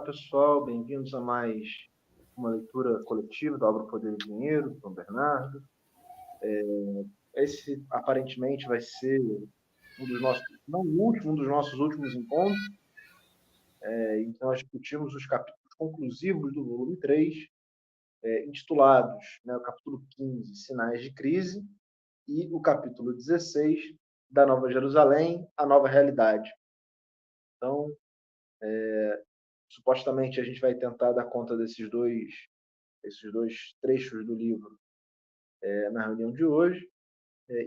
pessoal, bem-vindos a mais uma leitura coletiva da obra Poder e Dinheiro, do Dom Bernardo. Esse, aparentemente, vai ser um dos nossos, não o último, um dos nossos últimos encontros. Então, nós discutimos os capítulos conclusivos do volume 3, intitulados, o capítulo 15, Sinais de Crise, e o capítulo 16, da Nova Jerusalém, a Nova Realidade. Então, supostamente, a gente vai tentar dar conta desses dois trechos do livro na reunião de hoje,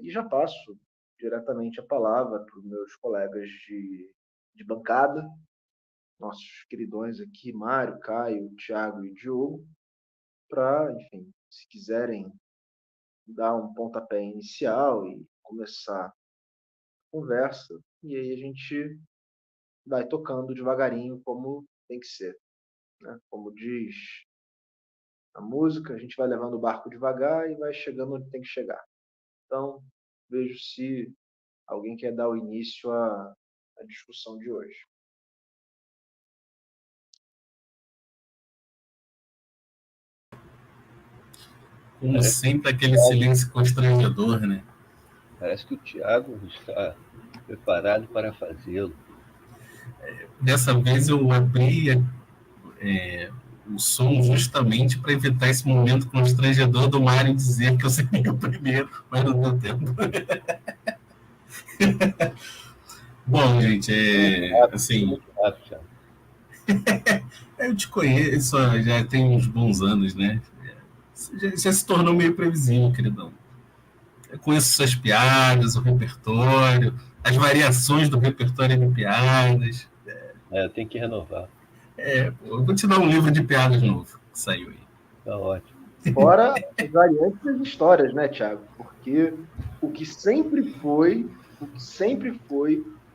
e já passo diretamente a palavra para os meus colegas de bancada, nossos queridões aqui, Mário, Caio, Thiago e Diogo, para, enfim, se quiserem dar um pontapé inicial e começar a conversa, e aí a gente vai tocando devagarinho como tem que ser, né? Como diz a música, a gente vai levando o barco devagar e vai chegando onde tem que chegar. Então, vejo se alguém quer dar o início à discussão de hoje. Como sempre, aquele silêncio constrangedor, né? Parece que o Thiago está preparado para fazê-lo. Dessa vez eu abri o som justamente para evitar esse momento constrangedor do Mário dizer que eu seria o primeiro, mas não deu tempo. Bom, gente, assim... Eu te conheço já tem uns bons anos, né? Já se tornou meio previsível, queridão. Eu conheço suas piadas, o repertório, as variações do repertório de piadas. Tem que renovar. Eu vou te dar um livro de piadas novo que saiu aí. Tá ótimo. Fora as variantes das histórias, né, Thiago? Porque o que sempre foi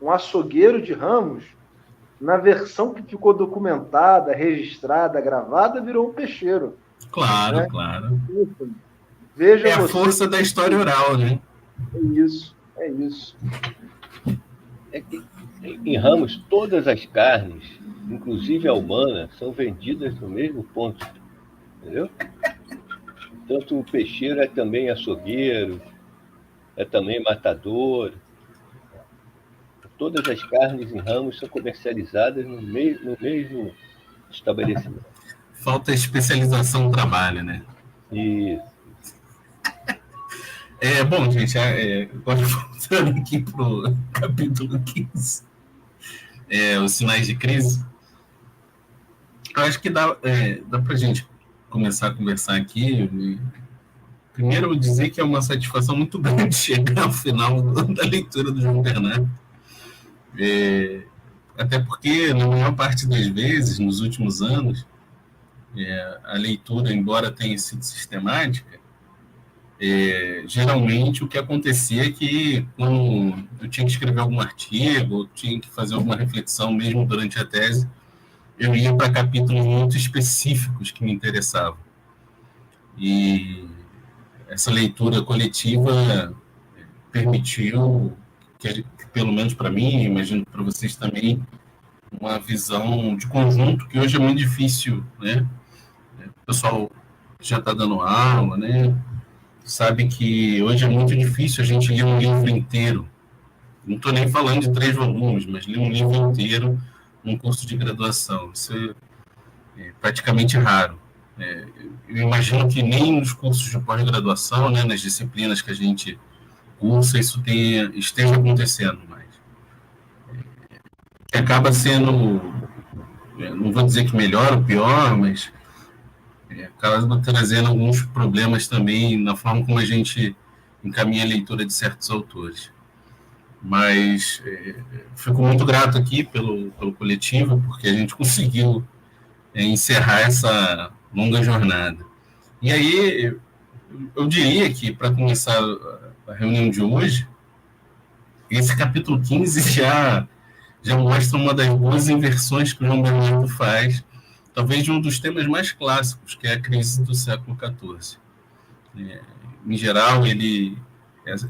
um açougueiro de Ramos, na versão que ficou documentada, registrada, gravada, virou um peixeiro. Claro, né? Claro. Veja a força da história oral, né? É isso. É que em Ramos, todas as carnes, inclusive a humana, são vendidas no mesmo ponto. Entendeu? Tanto o peixeiro é também açougueiro, é também matador. Todas as carnes em Ramos são comercializadas no mesmo estabelecimento. Falta especialização no trabalho, né? Isso. Bom, gente, agora voltando aqui para o capítulo 15, os sinais de crise, eu acho que dá para a gente começar a conversar aqui. Primeiro, eu vou dizer que é uma satisfação muito grande chegar ao final da leitura do João Bernardo. Até porque, na maior parte das vezes, nos últimos anos, a leitura, embora tenha sido sistemática, geralmente o que acontecia é que, quando eu tinha que escrever algum artigo, ou tinha que fazer alguma reflexão mesmo durante a tese, eu ia para capítulos muito específicos que me interessavam. E essa leitura coletiva permitiu que, pelo menos para mim, imagino para vocês também, uma visão de conjunto que hoje é muito difícil, né? O pessoal já está dando aula, né? Sabe que hoje é muito difícil a gente ler um livro inteiro. Não estou nem falando de 3 volumes, mas ler um livro inteiro num curso de graduação. Isso é praticamente raro. Eu imagino que nem nos cursos de pós-graduação, né, nas disciplinas que a gente cursa, isso esteja acontecendo mais. Acaba sendo, não vou dizer que melhor ou pior, mas acaba trazendo alguns problemas também na forma como a gente encaminha a leitura de certos autores. Mas fico muito grato aqui pelo coletivo, porque a gente conseguiu encerrar essa longa jornada. E aí, eu diria que, para começar a reunião de hoje, esse capítulo 15 já mostra uma das boas inversões que o João Bernardo faz, talvez de um dos temas mais clássicos, que é a crise do século XIV. Em geral,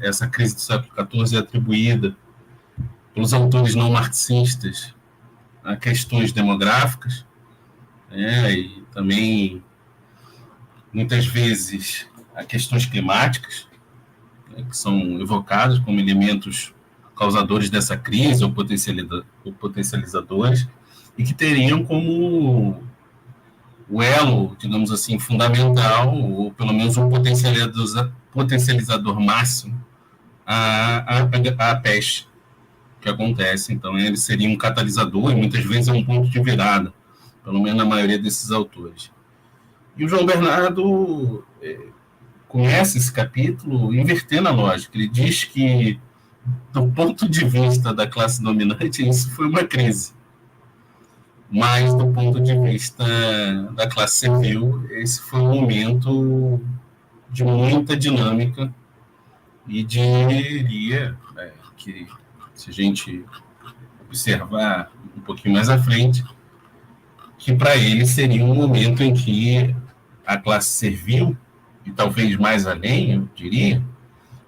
essa crise do século XIV é atribuída pelos autores não marxistas a questões demográficas, né? E também, muitas vezes, a questões climáticas, né, que são evocadas como elementos causadores dessa crise ou potencializadores, e que teriam como o elo, digamos assim, fundamental, ou pelo menos um potencializador máximo, a peste que acontece. Então, ele seria um catalisador e muitas vezes é um ponto de virada, pelo menos na maioria desses autores. E o João Bernardo começa esse capítulo invertendo a lógica. Ele diz que, do ponto de vista da classe dominante, isso foi uma crise. Mas, do ponto de vista da classe servil, esse foi um momento de muita dinâmica e diria que, se a gente observar um pouquinho mais à frente, que para ele seria um momento em que a classe servil, e talvez mais além, eu diria,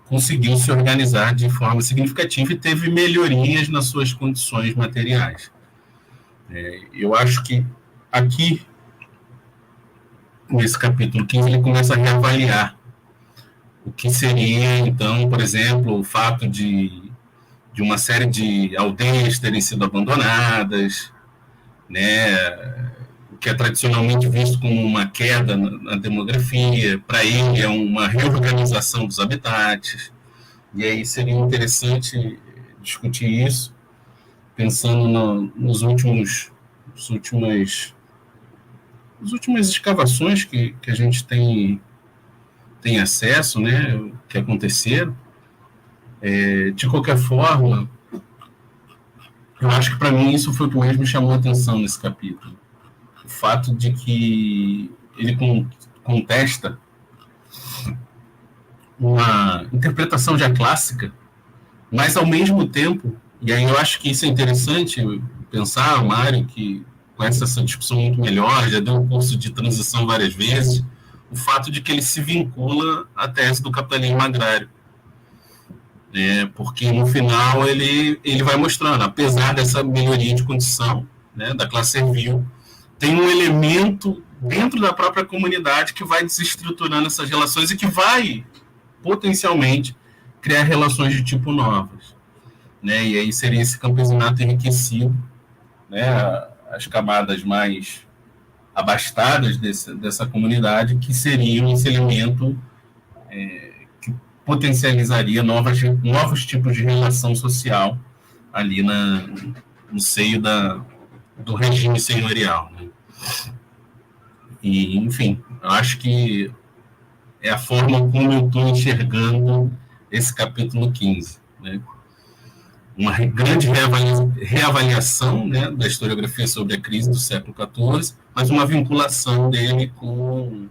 conseguiu se organizar de forma significativa e teve melhorias nas suas condições materiais. Eu acho que aqui, nesse capítulo 15, ele começa a reavaliar o que seria, então, por exemplo, o fato de uma série de aldeias terem sido abandonadas, né, o que é tradicionalmente visto como uma queda na demografia, para ele é uma reorganização dos habitats, e aí seria interessante discutir isso, pensando nos últimos, nos últimas, nas últimas escavações que a gente tem acesso, né, que aconteceram. De qualquer forma, eu acho que para mim isso foi o que mais me chamou a atenção nesse capítulo. O fato de que ele contesta uma interpretação já clássica, mas ao mesmo tempo, e aí eu acho que isso é interessante pensar, Mário, que conhece essa discussão muito melhor, já deu um curso de transição várias vezes, o fato de que ele se vincula à tese do capitalismo agrário. Porque no final ele vai mostrando, apesar dessa melhoria de condição, né, da classe servil, tem um elemento dentro da própria comunidade que vai desestruturando essas relações e que vai potencialmente criar relações de tipo novas, né? E aí seria esse campesinato enriquecido, né? As camadas mais abastadas dessa comunidade, que seriam esse elemento que potencializaria novos tipos de relação social ali no seio do regime senhorial, né? E, enfim, eu acho que é a forma como eu estou enxergando esse capítulo 15, né? Uma grande reavaliação, né, da historiografia sobre a crise do século XIV, mas uma vinculação dele com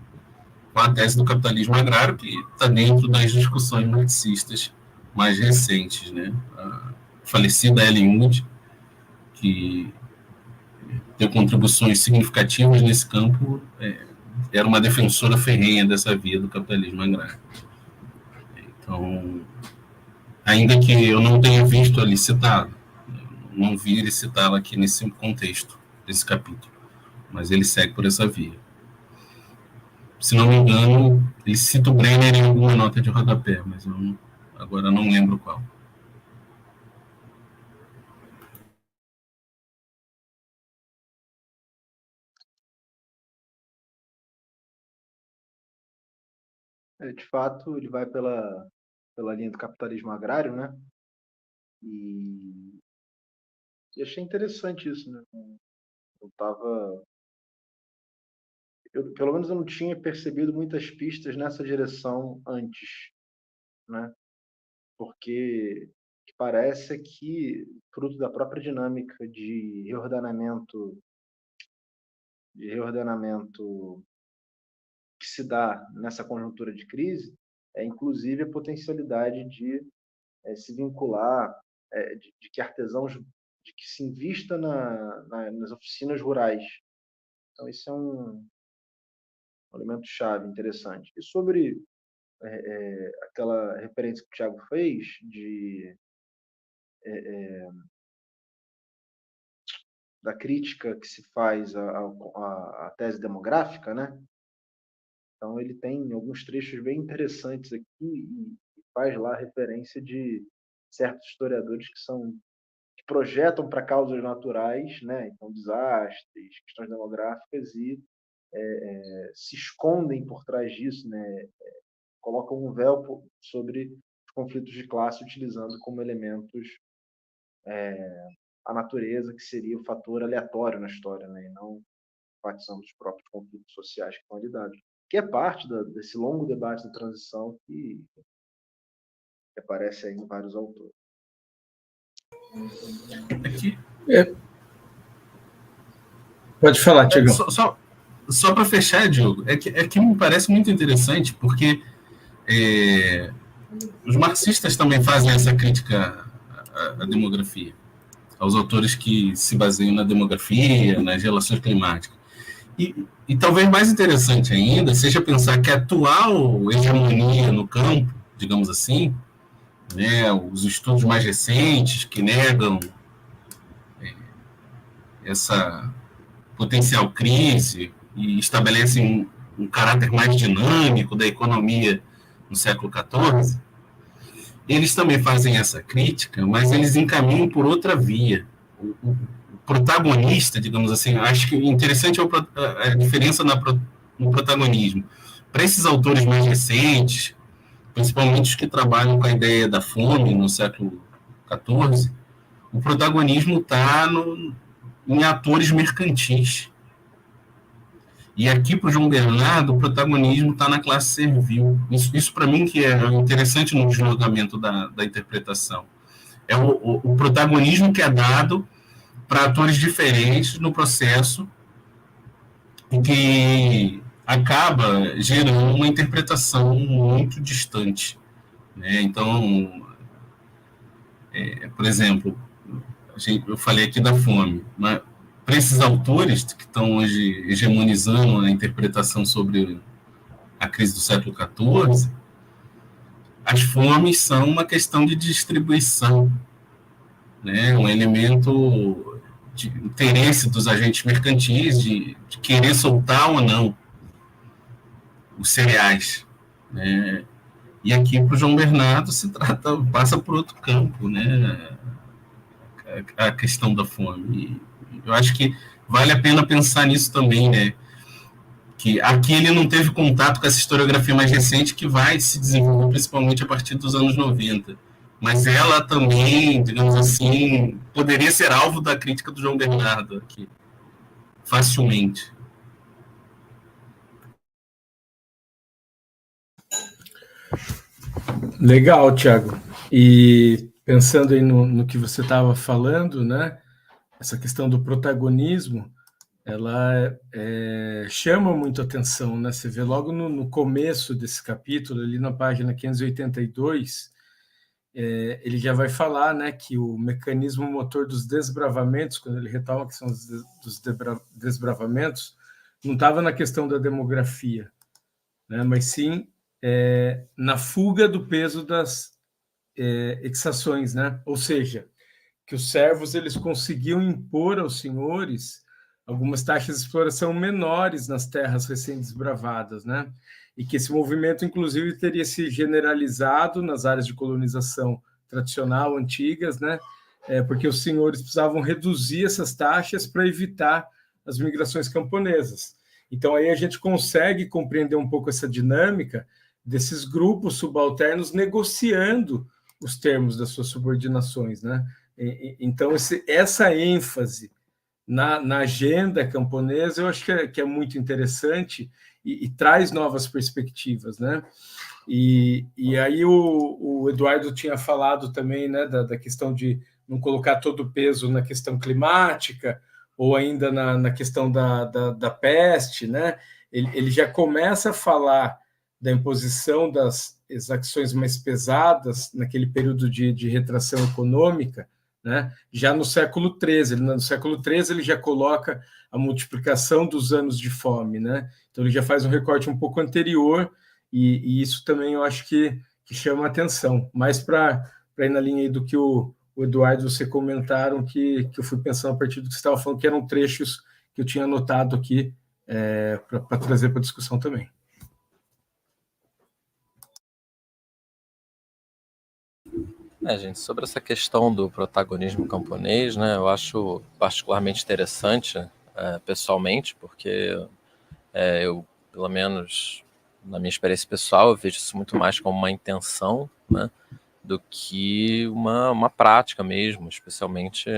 a tese do capitalismo agrário, que está dentro das discussões marxistas mais recentes, né? A falecida Ellen Wood, que deu contribuições significativas nesse campo, era uma defensora ferrenha dessa via do capitalismo agrário. Então, ainda que eu não tenha visto ali citado, não vi ele citá-lo aqui nesse contexto, desse capítulo, mas ele segue por essa via. Se não me engano, ele cita o Brenner em alguma nota de rodapé, mas eu agora não lembro qual. De fato, ele vai pela linha do capitalismo agrário, né? E, e achei interessante isso, né? Eu tava, pelo menos eu não tinha percebido muitas pistas nessa direção antes, né? Porque parece que, fruto da própria dinâmica de reordenamento que se dá nessa conjuntura de crise, é inclusive a potencialidade de se vincular, de que artesãos, de que se invista nas oficinas rurais. Então, isso é um elemento chave interessante. E sobre aquela referência que o Thiago fez de da crítica que se faz à tese demográfica, né? Então, ele tem alguns trechos bem interessantes aqui e faz lá referência de certos historiadores que projetam para causas naturais, né? Então, desastres, questões demográficas, e se escondem por trás disso, né? Colocam um véu sobre os conflitos de classe, utilizando como elementos a natureza, que seria o fator aleatório na história, né? E não enfatizando os próprios conflitos sociais que estão lidados, que é parte desse longo debate da transição que aparece aí em vários autores. Aqui. Pode falar, Tiagão. Só para fechar, Diogo, é que me parece muito interessante, porque os marxistas também fazem essa crítica à demografia, aos autores que se baseiam na demografia, nas relações climáticas. E talvez mais interessante ainda seja pensar que a atual hegemonia no campo, digamos assim, né, os estudos mais recentes que negam essa potencial crise e estabelecem um caráter mais dinâmico da economia no século XIV, eles também fazem essa crítica, mas eles encaminham por outra via. O protagonista, digamos assim, acho que interessante é a diferença no protagonismo. Para esses autores mais recentes, principalmente os que trabalham com a ideia da fome no século XIV, o protagonismo está em atores mercantis. E aqui, para o João Bernardo, o protagonismo está na classe servil. Isso para mim, que é interessante no deslocamento da interpretação. É o protagonismo que é dado para atores diferentes no processo, e que acaba gerando uma interpretação muito distante, né? Então, por exemplo, eu falei aqui da fome, mas para esses autores que estão hoje hegemonizando a interpretação sobre a crise do século XIV, as fomes são uma questão de distribuição, né? Um elemento de interesse dos agentes mercantis de querer soltar ou não os cereais, né? E aqui para o João Bernardo passa por outro campo, né? A questão da fome. E eu acho que vale a pena pensar nisso também, né? Que aqui ele não teve contato com essa historiografia mais recente, que vai se desenvolver principalmente a partir dos anos 90. Mas ela também, digamos assim, poderia ser alvo da crítica do João Bernardo aqui, facilmente. Legal, Tiago. E pensando aí no que você estava falando, né? Essa questão do protagonismo, ela chama muito atenção, né? Você vê logo no começo desse capítulo, ali na página 582, ele já vai falar, né, que o mecanismo motor dos desbravamentos, quando ele retoma a questão dos desbravamentos, não estava na questão da demografia, né, mas sim na fuga do peso das exações, né? Ou seja, que os servos eles conseguiam impor aos senhores algumas taxas de exploração menores nas terras recém-desbravadas, né? E que esse movimento, inclusive, teria se generalizado nas áreas de colonização tradicional, antigas, né? Porque os senhores precisavam reduzir essas taxas para evitar as migrações camponesas. Então, aí a gente consegue compreender um pouco essa dinâmica desses grupos subalternos negociando os termos das suas subordinações, né? Então, essa ênfase na agenda camponesa, eu acho que é muito interessante e traz novas perspectivas, né? E aí o Eduardo tinha falado também, né, da questão de não colocar todo o peso na questão climática ou ainda na questão da peste, né? Ele já começa a falar da imposição das exacções mais pesadas naquele período de retração econômica, né? Já no século XIII. No século XIII ele já coloca a multiplicação dos anos de fome, né? Então ele já faz um recorte um pouco anterior, e isso também eu acho que chama a atenção, mais para ir na linha aí do que o o Eduardo e você comentaram que eu fui pensando a partir do que você estava falando, que eram trechos que eu tinha anotado aqui para trazer para a discussão também. Gente, sobre essa questão do protagonismo camponês, né, eu acho particularmente interessante, pessoalmente, porque eu, pelo menos na minha experiência pessoal, eu vejo isso muito mais como uma intenção, né, do que uma prática mesmo, especialmente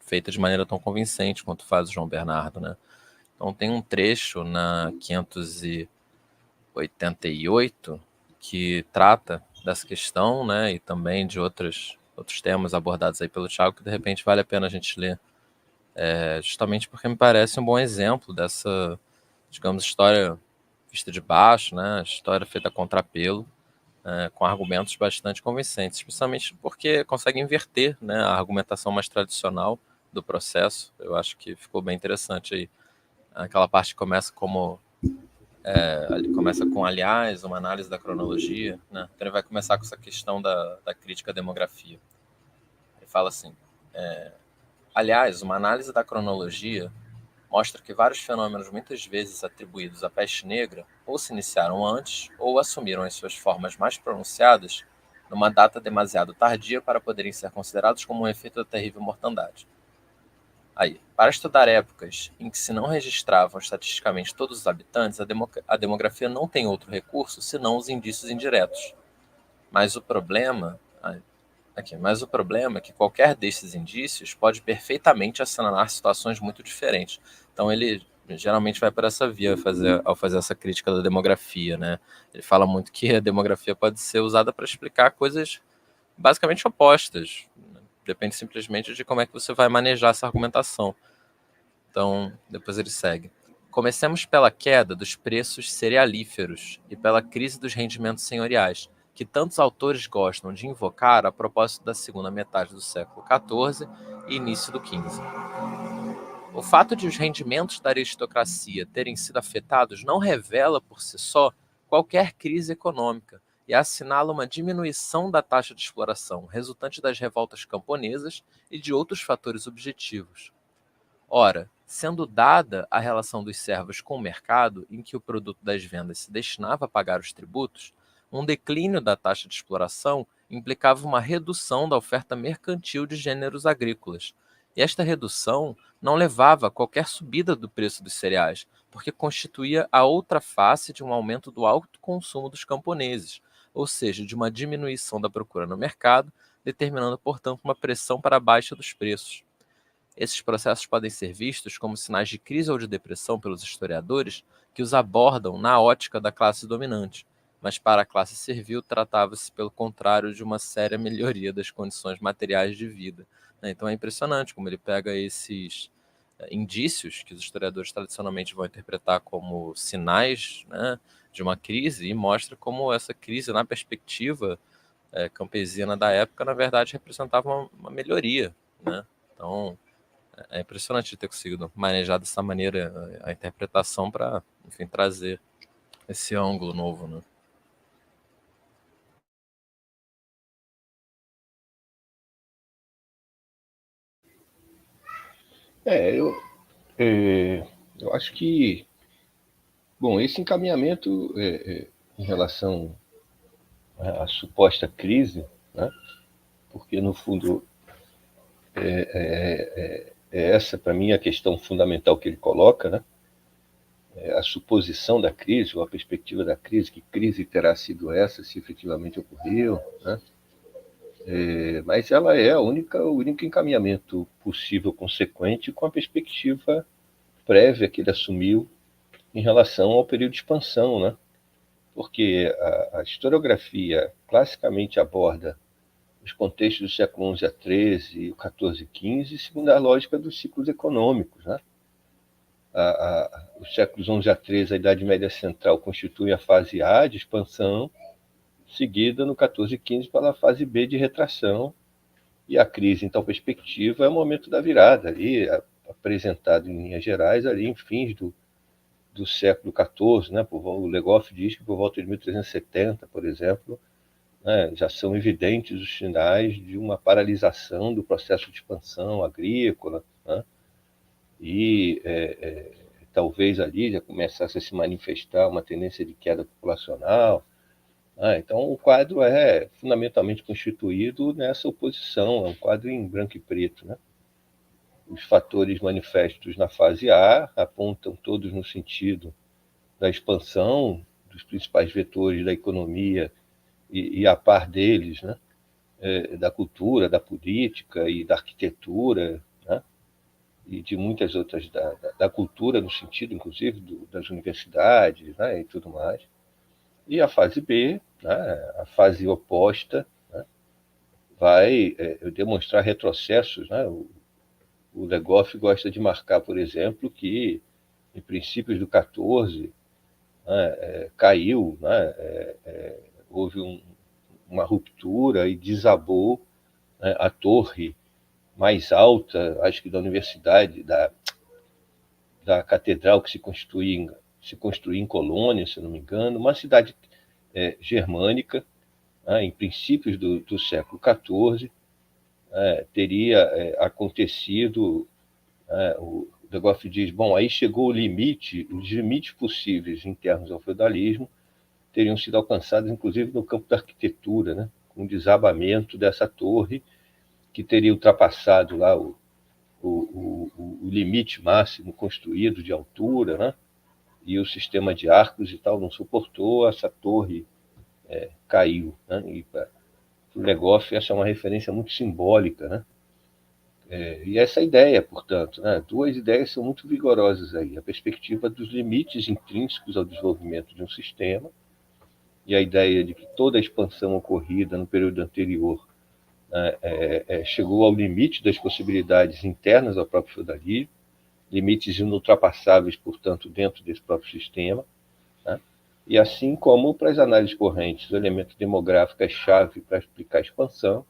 feita de maneira tão convincente quanto faz o João Bernardo, né. Então tem um trecho na 588 que trata dessa questão, né, e também de outros temas abordados aí pelo Thiago, que de repente vale a pena a gente ler, justamente porque me parece um bom exemplo dessa, digamos, história vista de baixo, né, história feita a contrapelo, com argumentos bastante convincentes, especialmente porque consegue inverter, né, a argumentação mais tradicional do processo. Eu acho que ficou bem interessante aí. Aquela parte que começa ele começa com, aliás, uma análise da cronologia, né? Então ele vai começar com essa questão da crítica à demografia. Ele fala assim, aliás, uma análise da cronologia mostra que vários fenômenos muitas vezes atribuídos à peste negra ou se iniciaram antes ou assumiram as suas formas mais pronunciadas numa data demasiado tardia para poderem ser considerados como um efeito da terrível mortandade. Aí, para estudar épocas em que se não registravam estatisticamente todos os habitantes, a demografia não tem outro recurso senão os indícios indiretos. Mas o problema é que qualquer desses indícios pode perfeitamente assinalar situações muito diferentes. Então ele geralmente vai por essa via ao fazer essa crítica da demografia, né? Ele fala muito que a demografia pode ser usada para explicar coisas basicamente opostas. Depende simplesmente de como é que você vai manejar essa argumentação. Então, depois ele segue. Comecemos pela queda dos preços cerealíferos e pela crise dos rendimentos senhoriais, que tantos autores gostam de invocar a propósito da segunda metade do século XIV e início do XV. O fato de os rendimentos da aristocracia terem sido afetados não revela por si só qualquer crise econômica, e assinala uma diminuição da taxa de exploração, resultante das revoltas camponesas e de outros fatores objetivos. Ora, sendo dada a relação dos servos com o mercado, em que o produto das vendas se destinava a pagar os tributos, um declínio da taxa de exploração implicava uma redução da oferta mercantil de gêneros agrícolas, e esta redução não levava a qualquer subida do preço dos cereais, porque constituía a outra face de um aumento do alto consumo dos camponeses, ou seja, de uma diminuição da procura no mercado, determinando, portanto, uma pressão para a baixa dos preços. Esses processos podem ser vistos como sinais de crise ou de depressão pelos historiadores que os abordam na ótica da classe dominante, mas para a classe servil tratava-se, pelo contrário, de uma séria melhoria das condições materiais de vida. Então é impressionante como ele pega esses indícios que os historiadores tradicionalmente vão interpretar como sinais, né, de uma crise, e mostra como essa crise, na perspectiva campesina da época, na verdade representava uma melhoria, né? Então é impressionante ter conseguido manejar dessa maneira a interpretação para, enfim, trazer esse ângulo novo, né? Eu acho que, bom, esse encaminhamento em relação à suposta crise, né, porque no fundo é essa, para mim, a questão fundamental que ele coloca, né? A suposição da crise, ou a perspectiva da crise, que crise terá sido essa, se efetivamente ocorreu, né? Mas ela é o único encaminhamento possível, consequente, com a perspectiva prévia que ele assumiu em relação ao período de expansão, né? Porque a historiografia classicamente aborda os contextos do século XI a XIII, o XIV e XV, segundo a lógica dos ciclos econômicos, né? Os séculos XI a XIII, a Idade Média Central, constitui a fase A de expansão, seguida no XIV e XV pela fase B de retração, e a crise, em tal perspectiva, é o momento da virada, ali, apresentado em linhas gerais, ali em fins do século XIV, né? O Legoff diz que por volta de 1370, por exemplo, né, já são evidentes os sinais de uma paralisação do processo de expansão agrícola, né, e talvez ali já começasse a se manifestar uma tendência de queda populacional. Então, o quadro é fundamentalmente constituído nessa oposição, é um quadro em branco e preto, né? Os fatores manifestos na fase A apontam todos no sentido da expansão dos principais vetores da economia e a par deles, né? Da cultura, da política e da arquitetura, né? E de muitas outras, da cultura no sentido, inclusive, das universidades, né? E tudo mais. E a fase B, né? A fase oposta, né? Vai demonstrar retrocessos, né? O Legoff gosta de marcar, por exemplo, que em princípios do 14 caiu, né? Houve uma ruptura e desabou, né, a torre mais alta, acho que da universidade, da catedral que se construiu em Colônia, se não me engano, uma cidade germânica, né, em princípios do século XIV, teria acontecido. O Legoff diz, bom, aí chegou o limite, os limites possíveis internos ao feudalismo teriam sido alcançados, inclusive, no campo da arquitetura, né, com o desabamento dessa torre, que teria ultrapassado lá o limite máximo construído de altura, né, e o sistema de arcos e tal não suportou, essa torre caiu. Né, e para o Legoff, essa é uma referência muito simbólica, né? E essa ideia, portanto, né, duas ideias são muito vigorosas aí. A perspectiva dos limites intrínsecos ao desenvolvimento de um sistema e a ideia de que toda a expansão ocorrida no período anterior chegou ao limite das possibilidades internas ao próprio feudalismo, limites inultrapassáveis, portanto, dentro desse próprio sistema. Né? E assim como para as análises correntes, o elemento demográfico é chave para explicar a expansão,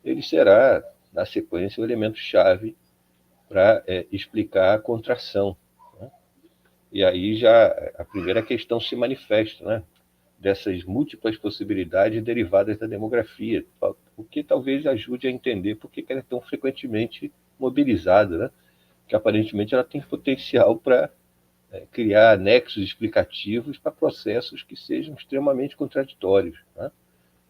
ele será, na sequência, o elemento-chave para explicar a contração. Né? E aí já a primeira questão se manifesta, né? Dessas múltiplas possibilidades derivadas da demografia, o que talvez ajude a entender por que ela é tão frequentemente mobilizada, né? Que aparentemente ela tem potencial para criar nexos explicativos para processos que sejam extremamente contraditórios. Né?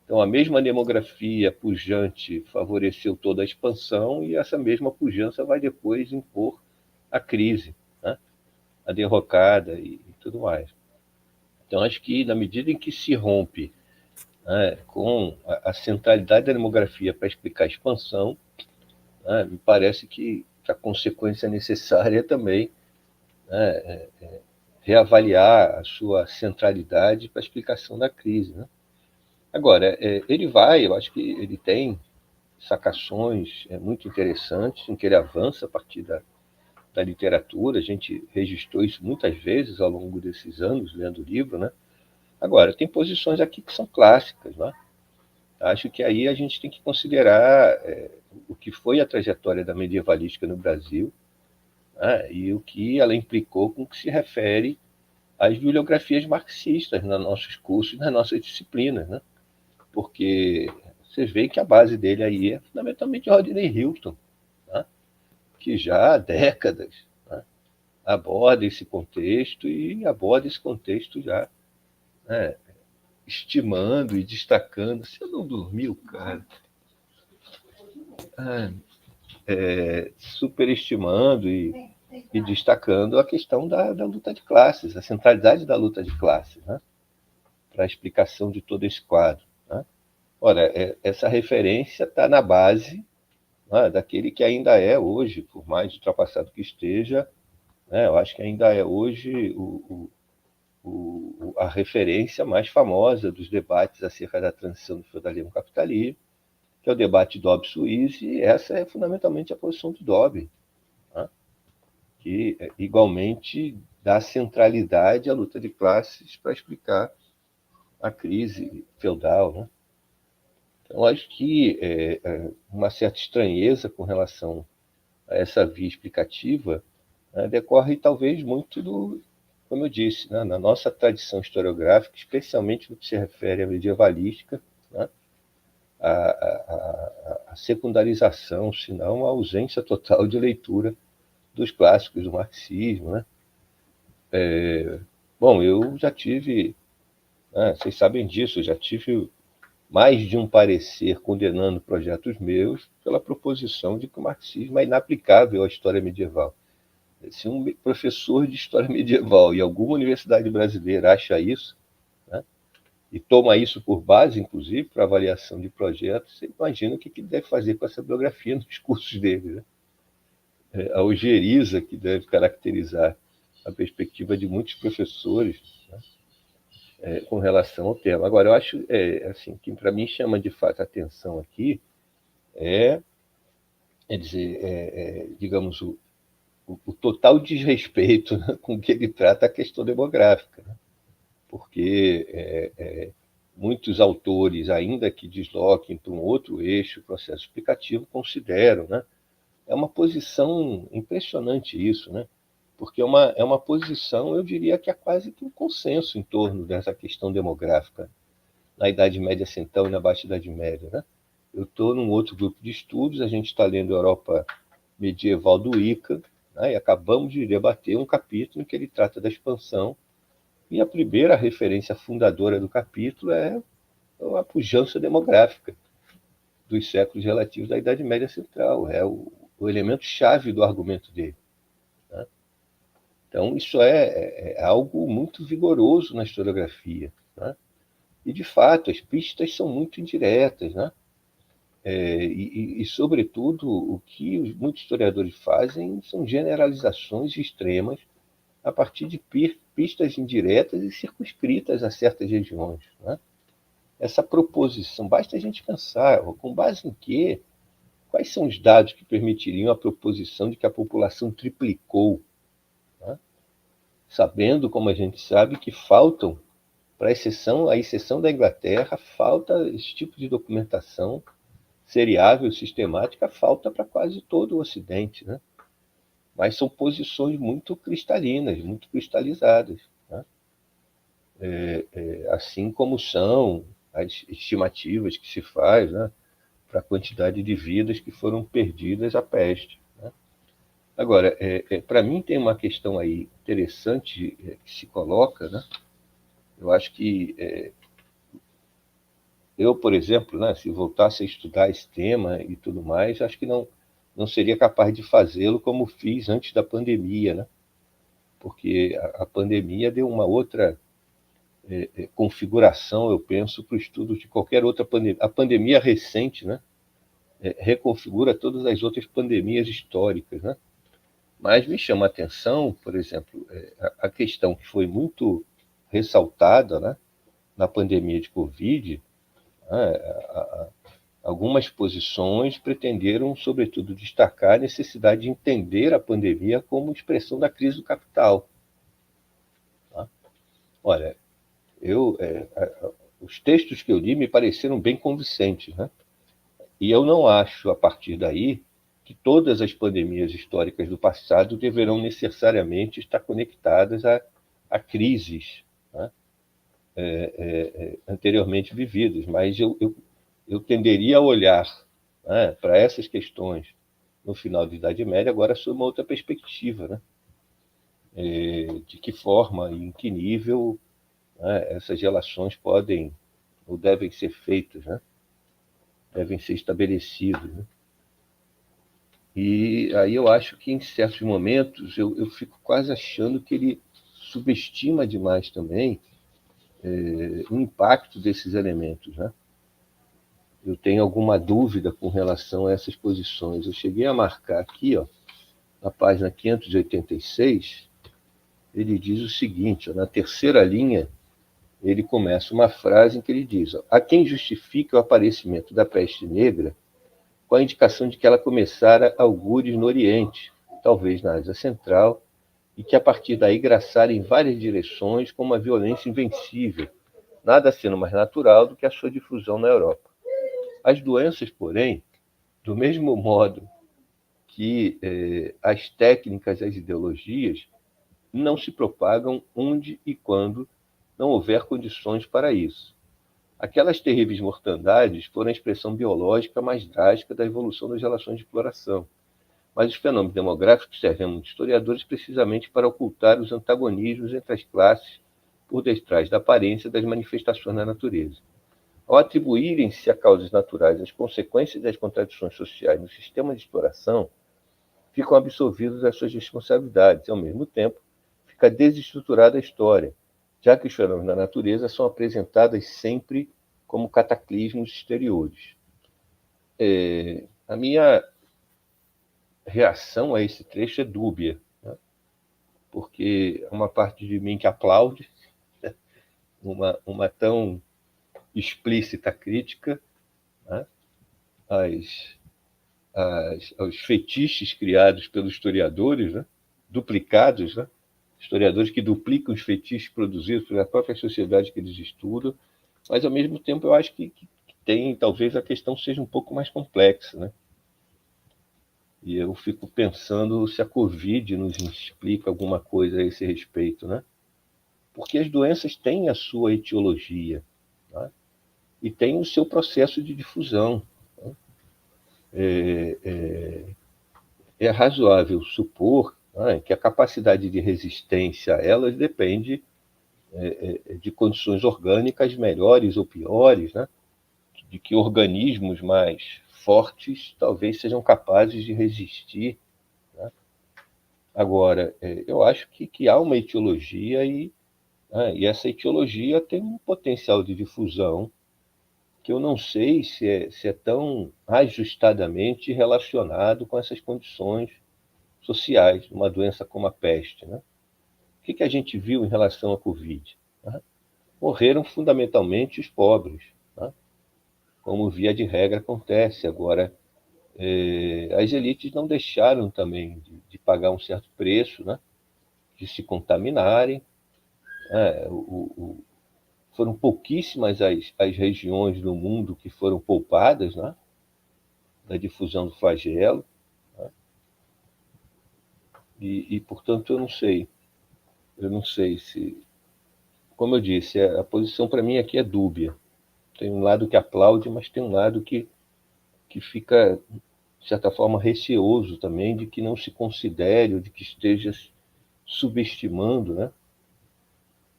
Então, a mesma demografia pujante favoreceu toda a expansão e essa mesma pujança vai depois impor a crise, né? A derrocada e tudo mais. Então, acho que na medida em que se rompe, né, com a centralidade da demografia para explicar a expansão, né, me parece que a consequência necessária é também, né, reavaliar a sua centralidade para a explicação da crise. Né? Agora, eu acho que ele tem sacações muito interessantes em que ele avança a partir da literatura. A gente registrou isso muitas vezes ao longo desses anos, lendo o livro, né? Agora, tem posições aqui que são clássicas, né? Acho que aí a gente tem que considerar o que foi a trajetória da medievalística no Brasil, né? E o que ela implicou com o que se refere às bibliografias marxistas nos nossos cursos, nas nossas disciplinas, né? Porque vocês veem que a base dele aí é fundamentalmente Rodney Hilton, né? Que já há décadas, né, aborda esse contexto e aborda esse contexto já, né, estimando e destacando. Você não dormiu, cara? Superestimando e destacando a questão da luta de classes, a centralidade da luta de classes, né, para a explicação de todo esse quadro. Né? Ora, essa referência está na base, né, daquele que ainda é hoje, por mais ultrapassado que esteja, né, eu acho que ainda é hoje a referência mais famosa dos debates acerca da transição do feudalismo ao capitalismo, que é o debate Dobbs-Suisse, e essa é fundamentalmente a posição do Dobbs, né, que igualmente dá centralidade à luta de classes para explicar a crise feudal. Né? Então, acho que uma certa estranheza com relação a essa via explicativa decorre talvez muito como eu disse, né, na nossa tradição historiográfica, especialmente no que se refere à medievalística, né? A secundarização, se não a ausência total de leitura dos clássicos do marxismo, né? Bom, eu já tive, né, vocês sabem disso, eu já tive mais de um parecer condenando projetos meus pela proposição de que o marxismo é inaplicável à história medieval. Se um professor de história medieval em alguma universidade brasileira acha isso, né, e toma isso por base, inclusive, para avaliação de projetos, você imagina o que ele deve fazer com essa bibliografia nos cursos dele, né? A ojeriza que deve caracterizar a perspectiva de muitos professores, né, com relação ao tema. Agora, eu acho assim, que para mim chama de fato a atenção aqui digamos, o total desrespeito, né, com que ele trata a questão demográfica, né? Porque muitos autores, ainda que desloquem para um outro eixo, o processo explicativo, consideram, né? É uma posição impressionante isso, né? Porque é uma posição, eu diria que é quase que um consenso em torno dessa questão demográfica na Idade Média Central e na Baixa Idade Média, né? Eu estou num outro grupo de estudos, a gente está lendo Europa Medieval do Icca, né? E acabamos de debater um capítulo em que ele trata da expansão, e a primeira referência fundadora do capítulo é a pujança demográfica dos séculos relativos à Idade Média Central, é o elemento-chave do argumento dele, né? Então, isso é algo muito vigoroso na historiografia, né? E, de fato, as pistas são muito indiretas, né? Sobretudo, o que muitos historiadores fazem são generalizações extremas a partir de pistas indiretas e circunscritas a certas regiões, né? Essa proposição, basta a gente pensar, com base em quê? Quais são os dados que permitiriam a proposição de que a população triplicou, né? Sabendo, como a gente sabe, que faltam, à exceção da Inglaterra, falta esse tipo de documentação seriável, sistemática, falta para quase todo o Ocidente, né? Mas são posições muito cristalinas, muito cristalizadas, né? Assim como são as estimativas que se faz, né, para a quantidade de vidas que foram perdidas à peste, né? Agora, para mim tem uma questão aí interessante que se coloca, né? Eu acho que eu, por exemplo, né, se voltasse a estudar esse tema e tudo mais, acho que não seria capaz de fazê-lo como fiz antes da pandemia, né? Porque a pandemia deu uma outra configuração, eu penso, para o estudo de qualquer outra pandemia. A pandemia recente, né, reconfigura todas as outras pandemias históricas, né? Mas me chama a atenção, por exemplo, a questão que foi muito ressaltada, né, na pandemia de Covid, né, algumas posições pretenderam, sobretudo, destacar a necessidade de entender a pandemia como expressão da crise do capital, tá? Olha, os textos que eu li me pareceram bem convincentes, né? E eu não acho, a partir daí, que todas as pandemias históricas do passado deverão necessariamente estar conectadas a crises, né, anteriormente vividas. Mas eu tenderia a olhar, né, para essas questões no final da Idade Média, agora sob uma outra perspectiva, né? De que forma e em que nível, né, essas relações podem ou devem ser feitas, né? Devem ser estabelecidos, né? E aí eu acho que em certos momentos eu fico quase achando que ele subestima demais também o impacto desses elementos, né? Eu tenho alguma dúvida com relação a essas posições. Eu cheguei a marcar aqui, ó, na página 586, ele diz o seguinte, ó, na terceira linha, ele começa uma frase em que ele diz: ó, há quem justifique o aparecimento da peste negra com a indicação de que ela começara algures no Oriente, talvez na Ásia Central, e que a partir daí graçara em várias direções com uma violência invencível, nada sendo mais natural do que a sua difusão na Europa. As doenças, porém, do mesmo modo que as técnicas e as ideologias, não se propagam onde e quando não houver condições para isso. Aquelas terríveis mortandades foram a expressão biológica mais drástica da evolução das relações de exploração. Mas os fenômenos demográficos servem a muitos historiadores precisamente para ocultar os antagonismos entre as classes por detrás da aparência das manifestações da natureza. Ao atribuírem-se a causas naturais as consequências das contradições sociais no sistema de exploração, ficam absolvidos das suas responsabilidades e, ao mesmo tempo, fica desestruturada a história, já que os fenômenos da natureza são apresentados sempre como cataclismos exteriores. A minha reação a esse trecho é dúbia, né? Porque é uma parte de mim que aplaude uma tão explícita crítica, né, aos fetiches criados pelos historiadores, né, duplicados, né, historiadores que duplicam os fetiches produzidos pela própria sociedade que eles estudam, mas, ao mesmo tempo, eu acho que tem, talvez a questão seja um pouco mais complexa, né? E eu fico pensando se a Covid nos explica alguma coisa a esse respeito, né? Porque as doenças têm a sua etiologia, né? E têm o seu processo de difusão, né? É razoável supor, né, que a capacidade de resistência a elas depende de condições orgânicas melhores ou piores, né? De que organismos mais fortes talvez sejam capazes de resistir, né? Agora, eu acho que há uma etiologia e essa etiologia tem um potencial de difusão que eu não sei se é tão ajustadamente relacionado com essas condições sociais, uma doença como a peste, né? O que a gente viu em relação à Covid? Né? Morreram fundamentalmente os pobres, né? Como via de regra acontece. Agora, as elites não deixaram também de pagar um certo preço, né? De se contaminarem. Foram pouquíssimas as regiões do mundo que foram poupadas, né, da difusão do flagelo, né? Portanto, eu não sei se, como eu disse, a posição para mim aqui é dúbia. Tem um lado que aplaude, mas tem um lado que fica, de certa forma, receoso também de que não se considere ou de que esteja subestimando, né,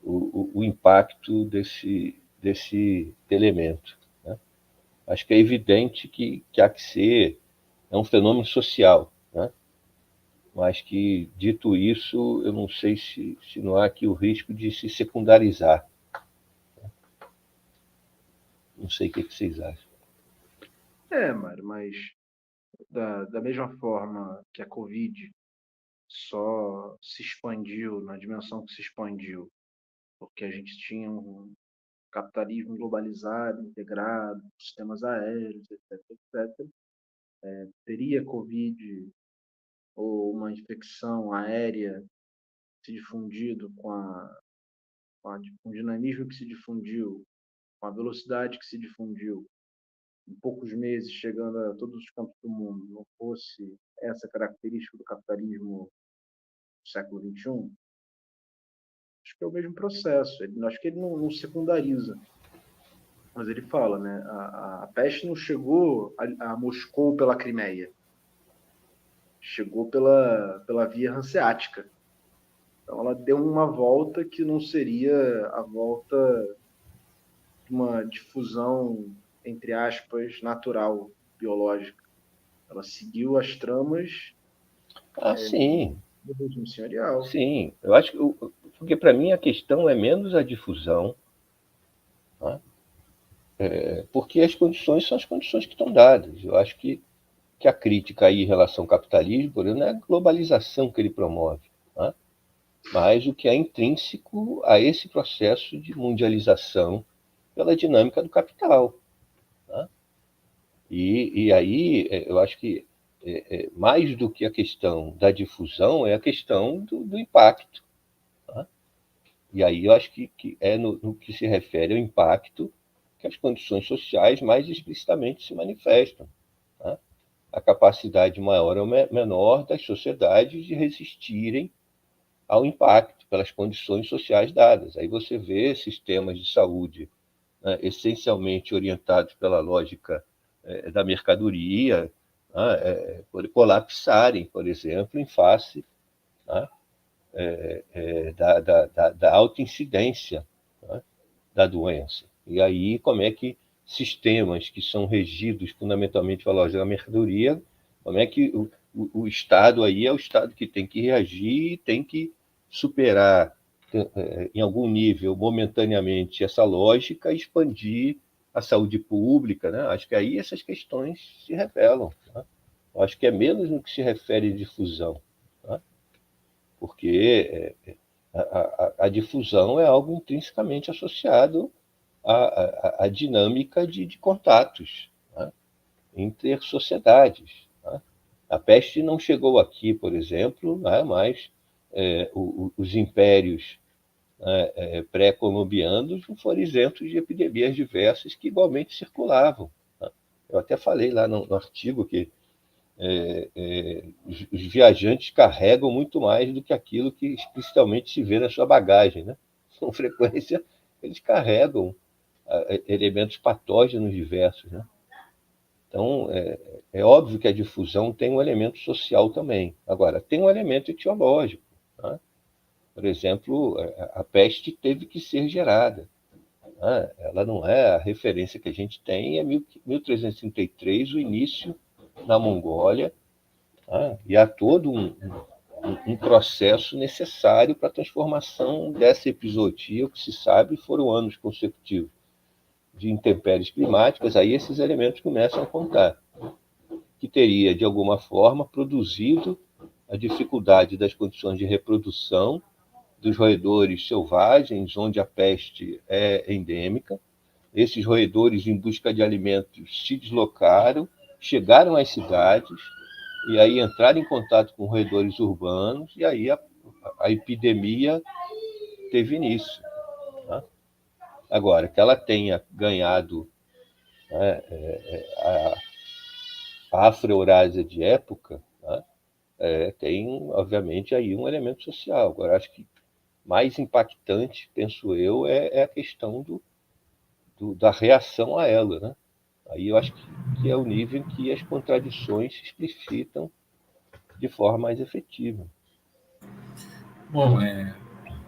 o impacto desse elemento, né? Acho que é evidente que há que ser, é um fenômeno social, né? Mas que, dito isso, eu não sei se não há aqui o risco de se secundarizar. Não sei o que vocês acham. Mário, mas da mesma forma que a Covid só se expandiu na dimensão que se expandiu, porque a gente tinha um capitalismo globalizado, integrado, sistemas aéreos, etc., etc., teria Covid ou uma infecção aérea se difundido com o dinamismo que se difundiu, com a velocidade que se difundiu, em poucos meses chegando a todos os campos do mundo, não fosse essa característica do capitalismo do século XXI, acho que é o mesmo processo. Acho que ele não secundariza, mas ele fala, né? A peste não chegou a Moscou pela Crimeia, chegou pela via hanseática. Então ela deu uma volta que não seria a volta de uma difusão, entre aspas, natural, biológica. Ela seguiu as tramas Sim. do regime senhorial. Sim, eu acho que porque para mim a questão é menos a difusão, né? Porque as condições são as condições que estão dadas. Eu acho que a crítica aí em relação ao capitalismo, por exemplo, não é a globalização que ele promove, né? Mas o que é intrínseco a esse processo de mundialização pela dinâmica do capital, né? E aí eu acho que mais do que a questão da difusão é a questão do impacto, né? E aí eu acho que é no que se refere ao impacto que as condições sociais mais explicitamente se manifestam, né? A capacidade maior ou menor das sociedades de resistirem ao impacto pelas condições sociais dadas. Aí você vê sistemas de saúde, essencialmente orientados pela lógica da mercadoria, colapsarem, por exemplo, em face da alta incidência da doença. E aí, como é que sistemas que são regidos fundamentalmente pela lógica da mercadoria, como é que o Estado aí é o Estado que tem que reagir, tem que superar em algum nível, momentaneamente, essa lógica e expandir a saúde pública, né? Acho que aí essas questões se revelam. Né? Acho que é menos no que se refere à difusão, né? Porque a difusão é algo intrinsecamente associado à dinâmica de contatos, né? Entre sociedades. Né? A peste não chegou aqui, por exemplo, né? Mas os impérios pré-colombianos não foram isentos de epidemias diversas que igualmente circulavam. Né? Eu até falei lá no artigo que os viajantes carregam muito mais do que aquilo que explicitamente se vê na sua bagagem. Né? Com frequência, eles carregam elementos patógenos diversos. Né? Então, é óbvio que a difusão tem um elemento social também. Agora, tem um elemento etiológico. Né? Por exemplo, a peste teve que ser gerada. Né? Ela não é a referência que a gente tem, é 1333, o início na Mongólia, né? E há todo um processo necessário para a transformação dessa episootia. O que se sabe foram anos consecutivos de intempéries climáticas. Aí esses elementos começam a contar, que teria, de alguma forma, produzido a dificuldade das condições de reprodução dos roedores selvagens, onde a peste é endêmica. Esses roedores, em busca de alimentos, se deslocaram, chegaram às cidades, e aí entraram em contato com roedores urbanos, e aí a epidemia teve início. Né? Agora, que ela tenha ganhado, né, a afro-eurásia de época, né, tem, obviamente, aí um elemento social. Agora, acho que mais impactante, penso eu, é a questão da reação a ela. Né? Aí eu acho que é o nível em que as contradições se explicitam de forma mais efetiva. Bom,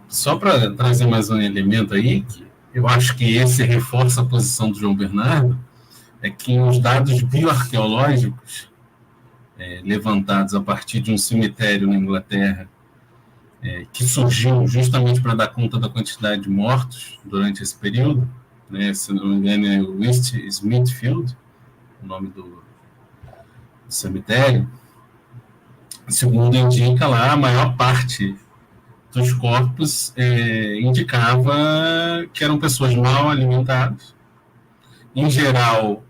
só para trazer mais um elemento aí, que eu acho que esse reforça a posição do João Bernardo, é que os dados bioarqueológicos levantados a partir de um cemitério na Inglaterra, que surgiu justamente para dar conta da quantidade de mortos durante esse período, né, se não me engano é o West Smithfield, o nome do cemitério, segundo indica lá, a maior parte dos corpos indicava que eram pessoas mal alimentadas. Em geral,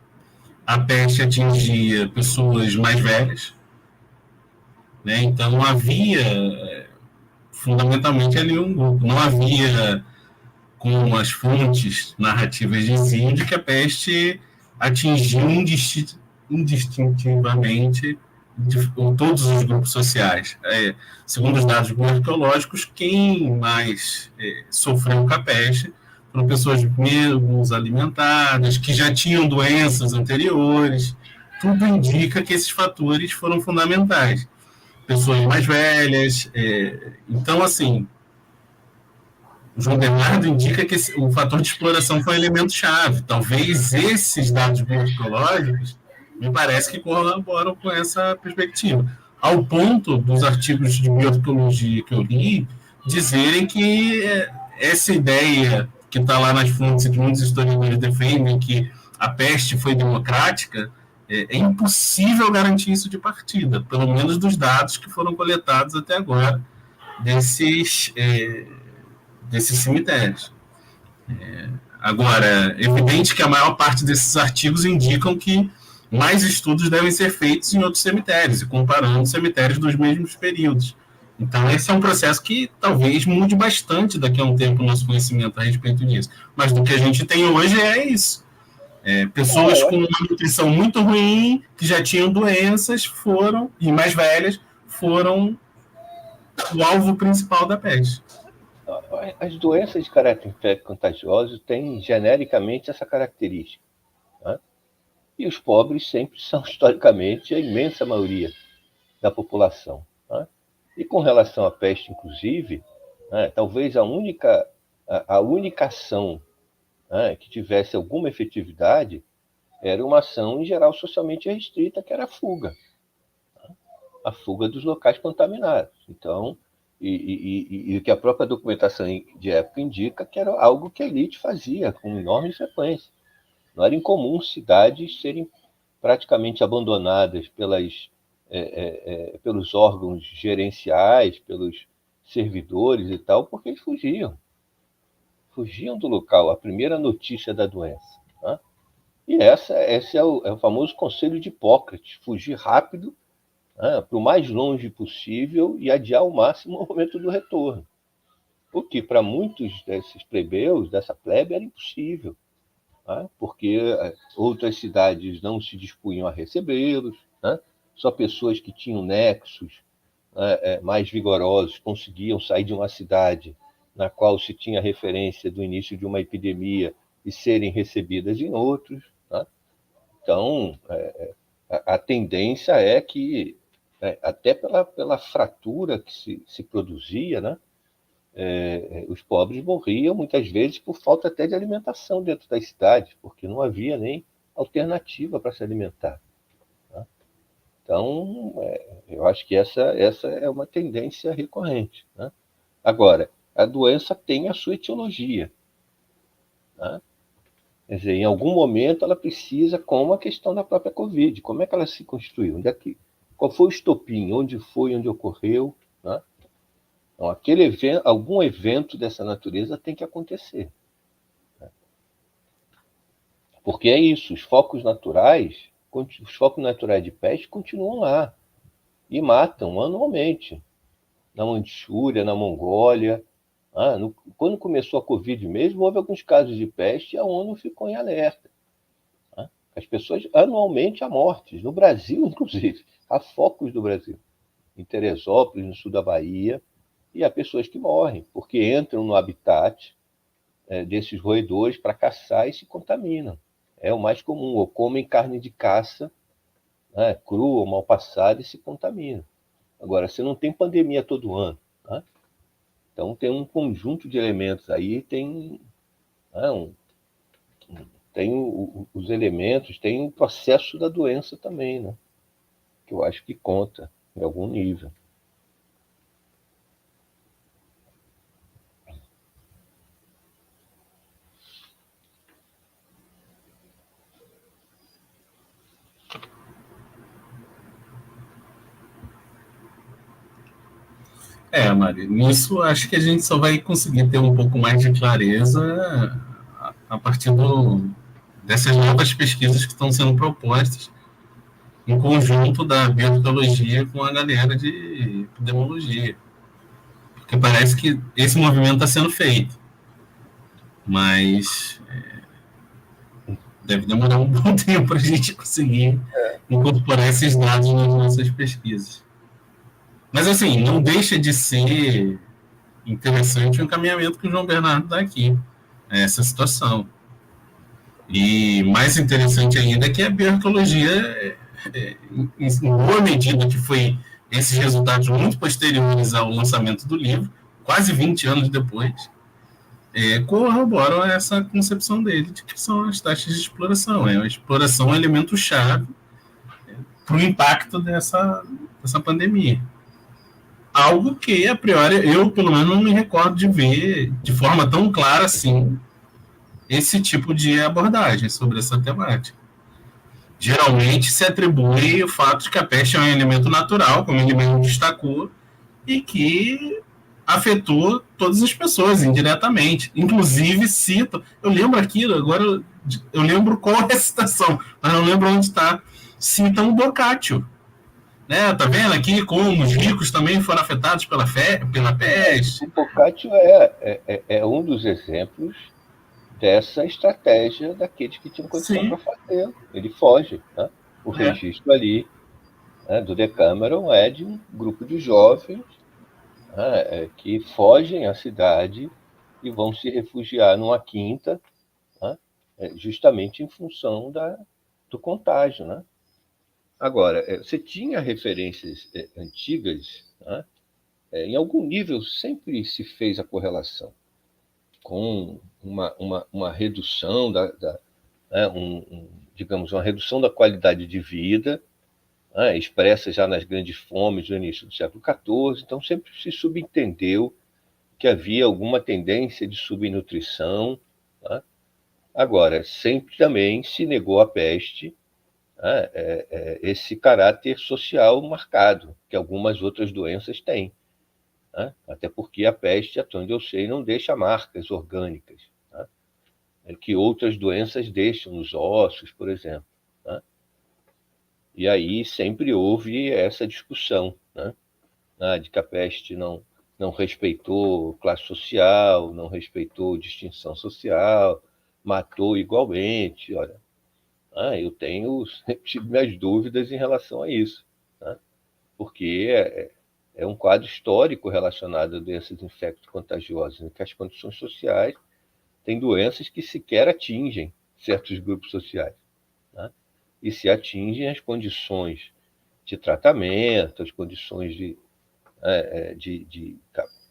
a peste atingia pessoas mais velhas, né? Então havia fundamentalmente ali um grupo. Não havia, como as fontes narrativas diziam, de que a peste atingiu indistintivamente todos os grupos sociais. Segundo os dados bioarqueológicos, quem mais sofreu com a peste foram pessoas menos alimentadas, que já tinham doenças anteriores. Tudo indica que esses fatores foram fundamentais. Pessoas mais velhas. Então, assim, o João Bernardo indica que o fator de exploração foi um elemento-chave. Talvez esses dados bioarqueológicos me parece que colaboram com essa perspectiva. Ao ponto dos artigos de bioarqueologia que eu li dizerem que essa ideia que está lá nas fontes e que muitos historiadores defendem, que a peste foi democrática, é impossível garantir isso de partida, pelo menos dos dados que foram coletados até agora desses cemitérios. Agora, é evidente que a maior parte desses artigos indicam que mais estudos devem ser feitos em outros cemitérios, e comparando cemitérios dos mesmos períodos. Então, esse é um processo que talvez mude bastante daqui a um tempo o nosso conhecimento a respeito disso. Mas do que a gente tem hoje é isso. Pessoas com uma nutrição muito ruim, que já tinham doenças, e mais velhas, foram o alvo principal da peste. As doenças de caráter infecto-contagioso têm genericamente essa característica, né? E os pobres sempre são, historicamente, a imensa maioria da população, né? E com relação à peste, inclusive, né, talvez a única ação, né, que tivesse alguma efetividade era uma ação, em geral, socialmente restrita, que era a fuga dos locais contaminados. Então, e que a própria documentação de época indica que era algo que a elite fazia com enorme frequência. Não era incomum cidades serem praticamente abandonadas pelos órgãos gerenciais, pelos servidores e tal, porque eles fugiam do local, a primeira notícia da doença, né? E esse é o famoso conselho de Hipócrates: fugir rápido, né, para o mais longe possível e adiar ao máximo o momento do retorno. O que para muitos desses plebeus, dessa plebe, era impossível, né, porque outras cidades não se dispunham a recebê-los, né? Só pessoas que tinham nexos, né, mais vigorosos conseguiam sair de uma cidade na qual se tinha referência do início de uma epidemia e serem recebidas em outros, né? Então, a tendência é que, até pela fratura que se produzia, né, os pobres morriam muitas vezes por falta até de alimentação dentro das cidades, porque não havia nem alternativa para se alimentar, né? Então, eu acho que essa é uma tendência recorrente, né? Agora, a doença tem a sua etiologia, né? Quer dizer, em algum momento ela precisa, como a questão da própria Covid, como é que ela se constituiu? Qual foi o estopim? Onde ocorreu, né? Então, algum evento dessa natureza tem que acontecer, né? Porque é isso, os focos naturais de peste continuam lá e matam anualmente. Na Manchúria, na Mongólia. Quando começou a Covid mesmo, houve alguns casos de peste e a ONU ficou em alerta, né? As pessoas anualmente há mortes, no Brasil, inclusive. Há focos do Brasil, em Teresópolis, no sul da Bahia, e há pessoas que morrem, porque entram no habitat desses roedores para caçar e se contaminam. É o mais comum, ou comem carne de caça, né, crua ou mal passada, e se contaminam. Agora, você não tem pandemia todo ano, né? Então, tem um conjunto de elementos aí, tem os elementos, tem o processo da doença também, né? Que eu acho que conta em algum nível. Mário, nisso acho que a gente só vai conseguir ter um pouco mais de clareza a partir dessas novas pesquisas que estão sendo propostas em conjunto da biotecnologia com a galera de epidemiologia. Porque parece que esse movimento está sendo feito, mas deve demorar um bom tempo para a gente conseguir incorporar esses dados nas nossas pesquisas. Mas, assim, não deixa de ser interessante o encaminhamento que o João Bernardo dá aqui, essa situação. E mais interessante ainda é que a bioarqueologia, em boa medida que foi esses resultados muito posteriores ao lançamento do livro, quase 20 anos depois, corroboram essa concepção dele de que são as taxas de exploração. A exploração é um elemento-chave para o impacto dessa pandemia. Algo que, a priori, eu, pelo menos, não me recordo de ver de forma tão clara assim esse tipo de abordagem sobre essa temática. Geralmente se atribui o fato de que a peste é um elemento natural, como ele mesmo destacou, e que afetou todas as pessoas indiretamente. Inclusive, cito, eu lembro aquilo, agora eu lembro qual é a citação, mas não lembro onde está. Citam o Boccaccio. Né? Tá vendo aqui como os ricos também foram afetados pela peste? O Boccaccio é um dos exemplos dessa estratégia daqueles que tinham condição para fazer. Ele foge, né? O registro ali, né, do Decameron é de um grupo de jovens, que fogem à cidade e vão se refugiar numa quinta, né, justamente em função do contágio, né? Agora, você tinha referências antigas, né? Em algum nível sempre se fez a correlação com uma redução né, digamos, uma redução da qualidade de vida, né, expressa já nas grandes fomes do início do século XIV. Então sempre se subentendeu que havia alguma tendência de subnutrição, né? Agora, sempre também se negou à peste, né, esse caráter social marcado que algumas outras doenças têm, né? Até porque a peste, até onde eu sei, não deixa marcas orgânicas, né, que outras doenças deixam nos ossos, por exemplo, né? E aí sempre houve essa discussão, né, de que a peste não respeitou classe social, não respeitou distinção social, matou igualmente. Olha, eu tenho sempre minhas dúvidas em relação a isso, né? Porque é um quadro histórico relacionado a doenças infecto-contagiosas, em que as condições sociais têm doenças que sequer atingem certos grupos sociais, né? E se atingem as condições de tratamento, as condições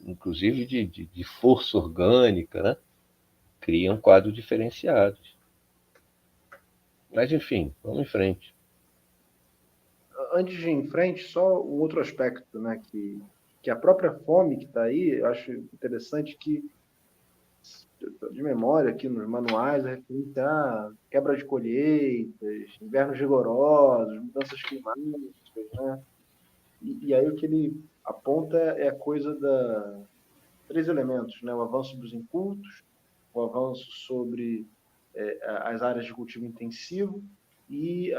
inclusive de força orgânica, né, criam quadros diferenciados. Mas, enfim, vamos em frente. Antes de ir em frente, só um outro aspecto, né, que a própria fome que está aí, eu acho interessante que, de memória aqui nos manuais, é referente a quebra de colheitas, invernos rigorosos, mudanças climáticas, né? E aí o que ele aponta é a coisa três elementos, né? O avanço dos incultos, o avanço sobre as áreas de cultivo intensivo e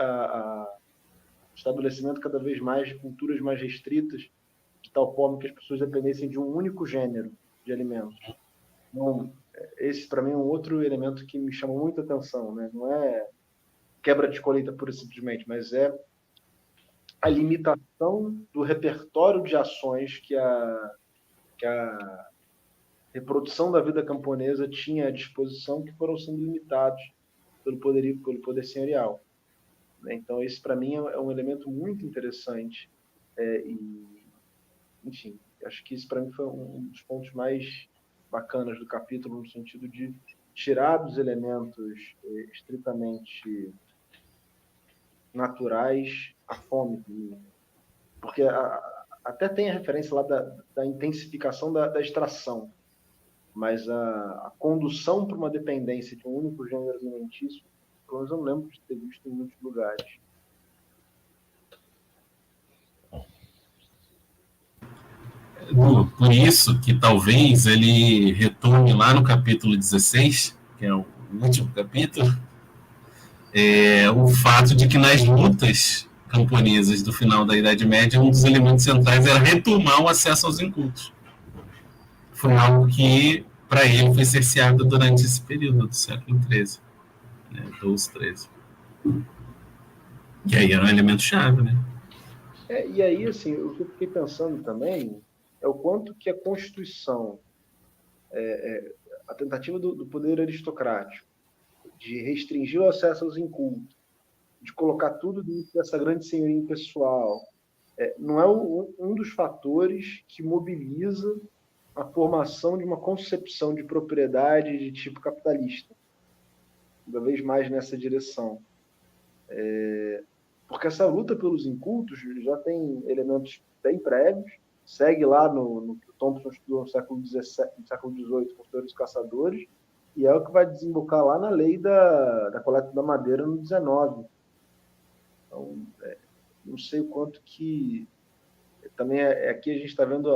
estabelecimento cada vez mais de culturas mais restritas, de tal forma que as pessoas dependessem de um único gênero de alimentos. Então, esse para mim é um outro elemento que me chamou muita atenção, né? Não é quebra de colheita pura e simplesmente, mas é a limitação do repertório de ações que a reprodução da vida camponesa tinha à disposição, que foram sendo limitados pelo poder senhorial. Então, esse, para mim, é um elemento muito interessante. Enfim, acho que isso, para mim, foi um dos pontos mais bacanas do capítulo, no sentido de tirar dos elementos estritamente naturais a fome. Porque até tem a referência lá da intensificação da extração, mas a condução para uma dependência de um único gênero alimentício, pelo menos eu não lembro de ter visto em muitos lugares. Por isso que talvez ele retorne lá no capítulo 16, que é o último capítulo, o fato de que nas lutas camponesas do final da Idade Média, um dos elementos centrais era retomar o acesso aos incultos. Foi algo que, para ele, foi cerceado durante esse período do século XIII, né, 12, 13. E aí era um elemento chave, né? E aí, assim, o que eu fiquei pensando também é o quanto que a Constituição, a tentativa do poder aristocrático de restringir o acesso aos incultos, de colocar tudo dentro dessa grande senhoria pessoal, não é um dos fatores que mobiliza a formação de uma concepção de propriedade de tipo capitalista, cada vez mais nessa direção. Porque essa luta pelos incultos já tem elementos bem prévios, segue lá no que o Thompson estudou no século XVIII, com os teóricos caçadores, e é o que vai desembocar lá na lei da coleta da madeira no XIX. Então, não sei o quanto que... Também aqui a gente está vendo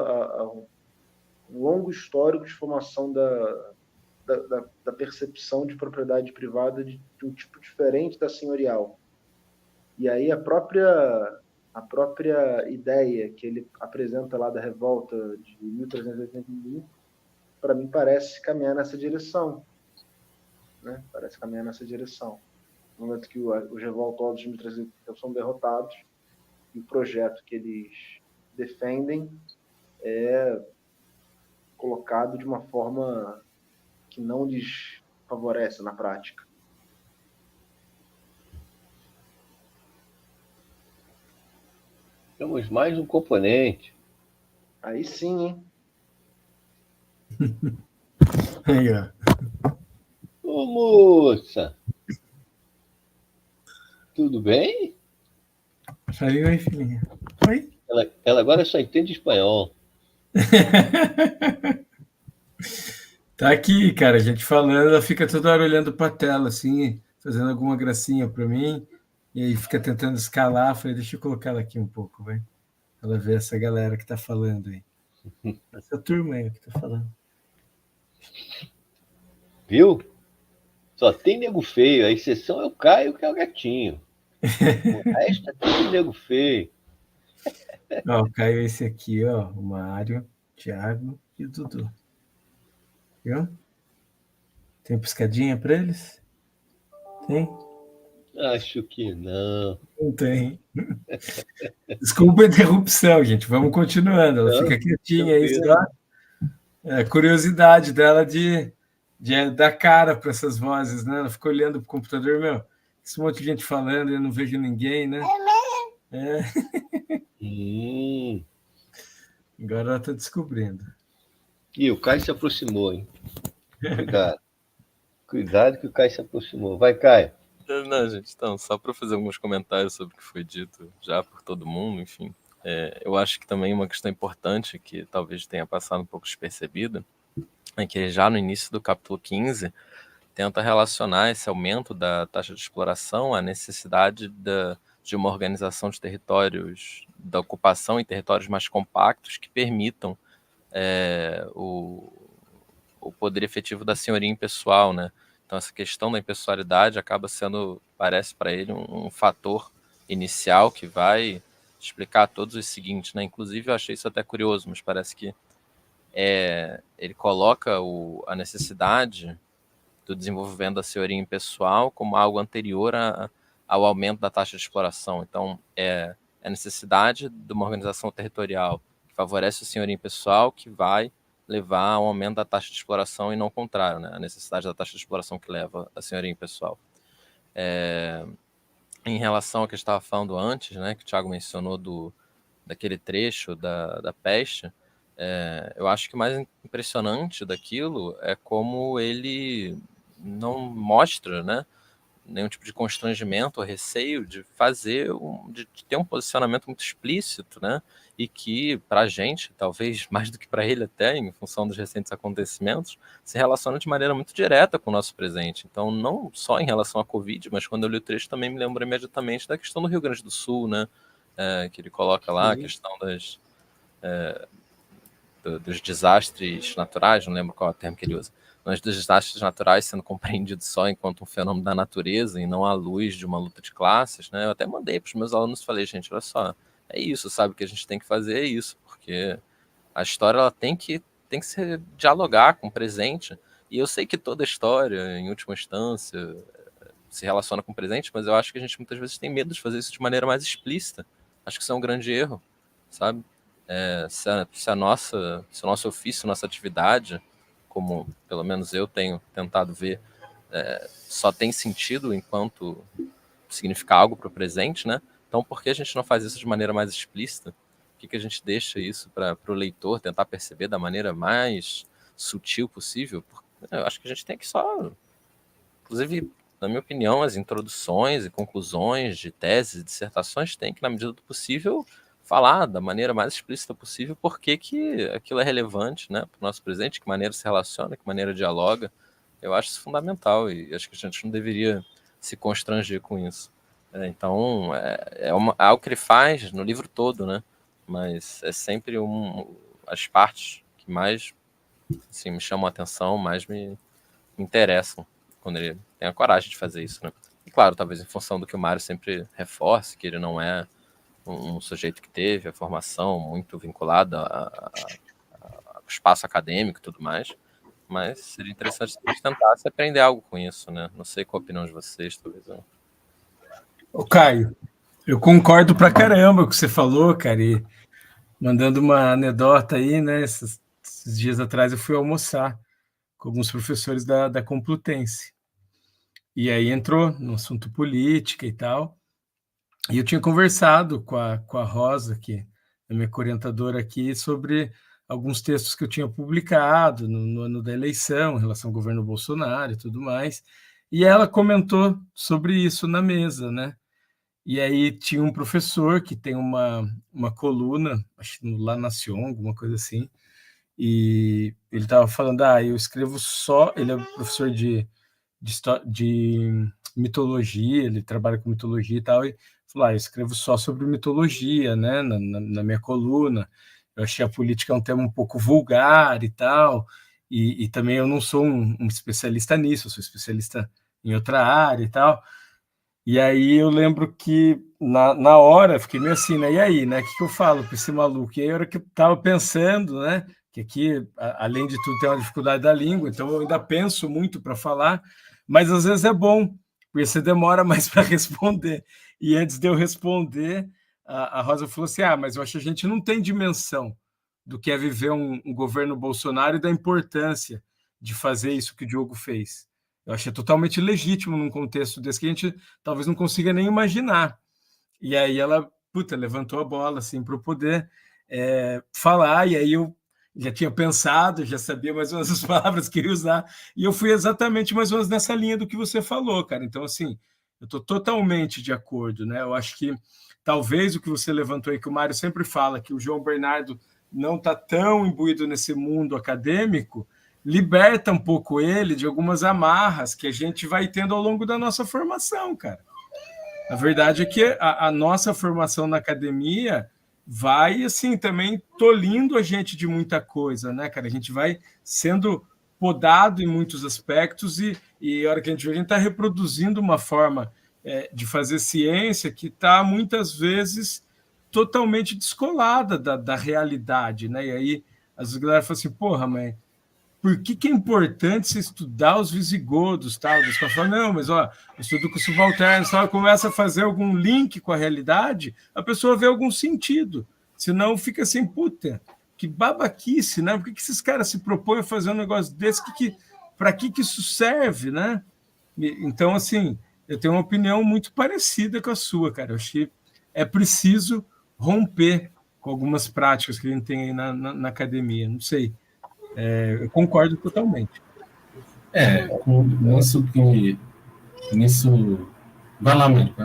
um longo histórico de formação da percepção de propriedade privada de um tipo diferente da senhorial. E aí a própria ideia que ele apresenta lá da revolta de 1381, para mim parece caminhar nessa direção, né? Parece caminhar nessa direção. No momento que os revoltosos de 1381 são derrotados, e o projeto que eles defendem é colocado de uma forma que não lhes favorece na prática. Temos mais um componente. Aí sim, hein? Aí, ó. Ô, moça! Tudo bem? Aí, oi, filhinha. Oi? Ela agora só entende espanhol. Tá aqui, cara, a gente falando, ela fica toda hora olhando para a tela, assim, fazendo alguma gracinha para mim, e aí fica tentando escalar. Falei, deixa eu colocar ela aqui um pouco, vai. Ela vê essa galera que tá falando aí. Essa turma aí que tá falando. Viu? Só tem nego feio. A exceção é o Caio, que é o gatinho. O resto é tudo nego feio. Ó, o Caio é esse aqui, ó, o Mário, o Thiago e o Dudu. Viu? Tem piscadinha para eles? Tem? Acho que não. Não tem. Desculpa a interrupção, gente. Vamos continuando. Ela fica quietinha aí, só a curiosidade dela de dar cara para essas vozes, né? Ela fica olhando para o computador, meu, esse monte de gente falando, eu não vejo ninguém, né? É. Agora ela está descobrindo. E o Caio se aproximou, hein? Cuidado. Cuidado que o Caio se aproximou. Vai, Caio. Não, gente, então, só para fazer alguns comentários sobre o que foi dito já por todo mundo, enfim. Eu acho que também uma questão importante, que talvez tenha passado um pouco despercebida, é que já no início do capítulo 15, tenta relacionar esse aumento da taxa de exploração à necessidade de uma organização de territórios, da ocupação em territórios mais compactos que permitam o poder efetivo da senhoria impessoal, né? Então, essa questão da impessoalidade acaba sendo, parece para ele, um fator inicial que vai explicar todos os seguintes, né? Inclusive, eu achei isso até curioso, mas parece que ele coloca a necessidade do desenvolvimento da senhoria impessoal como algo anterior ao aumento da taxa de exploração. Então, é a necessidade de uma organização territorial que favorece a senhoria impessoal que vai levar ao aumento da taxa de exploração e não o contrário, né? A necessidade da taxa de exploração que leva a senhoria impessoal. Em relação ao que a gente estava falando antes, né, que o Thiago mencionou daquele trecho da peste, eu acho que o mais impressionante daquilo é como ele não mostra, né, nenhum tipo de constrangimento ou receio de de ter um posicionamento muito explícito, né, e que para a gente, talvez mais do que para ele até, em função dos recentes acontecimentos, se relaciona de maneira muito direta com o nosso presente. Então, não só em relação à Covid, mas quando eu li o trecho também me lembro imediatamente da questão do Rio Grande do Sul, né, que ele coloca lá, a questão dos desastres naturais, não lembro qual é o termo que ele usa, mas dos desastres naturais sendo compreendidos só enquanto um fenômeno da natureza e não à luz de uma luta de classes, né? Eu até mandei para os meus alunos e falei, gente, olha só, é isso, sabe? O que a gente tem que fazer é isso, porque a história ela tem que dialogar com o presente, e eu sei que toda história, em última instância, se relaciona com o presente, mas eu acho que a gente muitas vezes tem medo de fazer isso de maneira mais explícita. Acho que isso é um grande erro, sabe? Se o nosso ofício, nossa atividade, como pelo menos eu tenho tentado ver, só tem sentido enquanto significa algo para o presente, né? Então, por que a gente não faz isso de maneira mais explícita? Por que a gente deixa isso para o leitor tentar perceber da maneira mais sutil possível? Eu acho que a gente tem que só... Inclusive, na minha opinião, as introduções e conclusões de teses e dissertações têm que, na medida do possível, falar da maneira mais explícita possível por que aquilo é relevante, né, para o nosso presente, que maneira se relaciona, que maneira dialoga. Eu acho isso fundamental e acho que a gente não deveria se constranger com isso. Então, é algo que ele faz no livro todo, né, mas é sempre as partes que mais assim, me chamam a atenção, mais me interessam, quando ele tem a coragem de fazer isso, né. E claro, talvez em função do que o Mário sempre reforça, que ele não é um sujeito que teve a formação muito vinculada ao espaço acadêmico e tudo mais, mas seria interessante se a gente tentasse aprender algo com isso, né? Não sei qual a opinião de vocês, talvez. Ô, Caio, eu concordo pra caramba com o que você falou, cara, e mandando uma anedota aí, né? esses dias atrás eu fui almoçar com alguns professores da Complutense. E aí entrou no assunto política e tal. E eu tinha conversado com a Rosa, que é a minha orientadora aqui, sobre alguns textos que eu tinha publicado no ano da eleição, em relação ao governo Bolsonaro e tudo mais. E ela comentou sobre isso na mesa, né? E aí tinha um professor que tem uma coluna, acho que no La Nación, alguma coisa assim, e ele estava falando, eu escrevo só... Ele é professor de mitologia, ele trabalha com mitologia e tal, e falou, eu escrevo só sobre mitologia, né, na minha coluna. Eu achei a política um tema um pouco vulgar e tal, e também eu não sou um especialista nisso, eu sou especialista em outra área e tal. E aí eu lembro que na hora fiquei meio assim, né? E aí, né? O que eu falo para esse maluco? E aí a hora que eu estava pensando, né? Que aqui, além de tudo, tem uma dificuldade da língua, então eu ainda penso muito para falar, mas às vezes é bom, porque você demora mais para responder. E antes de eu responder, a Rosa falou assim: mas eu acho que a gente não tem dimensão do que é viver um governo Bolsonaro e da importância de fazer isso que o Diogo fez. Eu achei totalmente legítimo num contexto desse que a gente talvez não consiga nem imaginar. E aí ela, levantou a bola assim para eu poder falar, e aí eu já tinha pensado, já sabia mais ou menos as palavras que eu ia usar, e eu fui exatamente mais ou menos nessa linha do que você falou, cara. Então, assim, eu estou totalmente de acordo, né? Eu acho que talvez o que você levantou aí, que o Mário sempre fala, que o João Bernardo não está tão imbuído nesse mundo acadêmico, liberta um pouco ele de algumas amarras que a gente vai tendo ao longo da nossa formação, cara. A verdade é que a nossa formação na academia vai, assim, também tolhindo a gente de muita coisa, né, cara? A gente vai sendo podado em muitos aspectos e a hora que a gente está reproduzindo uma forma de fazer ciência que está, muitas vezes, totalmente descolada da realidade, né? E aí, às vezes a galera fala assim, porra, mas por que é importante você estudar os visigodos, tal? Os caras falam, não, mas eu estudo com subalternos, tal, começa a fazer algum link com a realidade, a pessoa vê algum sentido. Senão fica assim, puta, que babaquice, né? Por que esses caras se propõem a fazer um negócio desse? Para que isso serve, né? Então, assim, eu tenho uma opinião muito parecida com a sua, cara. Eu acho que é preciso romper com algumas práticas que a gente tem aí na academia. Não sei. Eu concordo totalmente. Nisso. Vai lá, Mãe.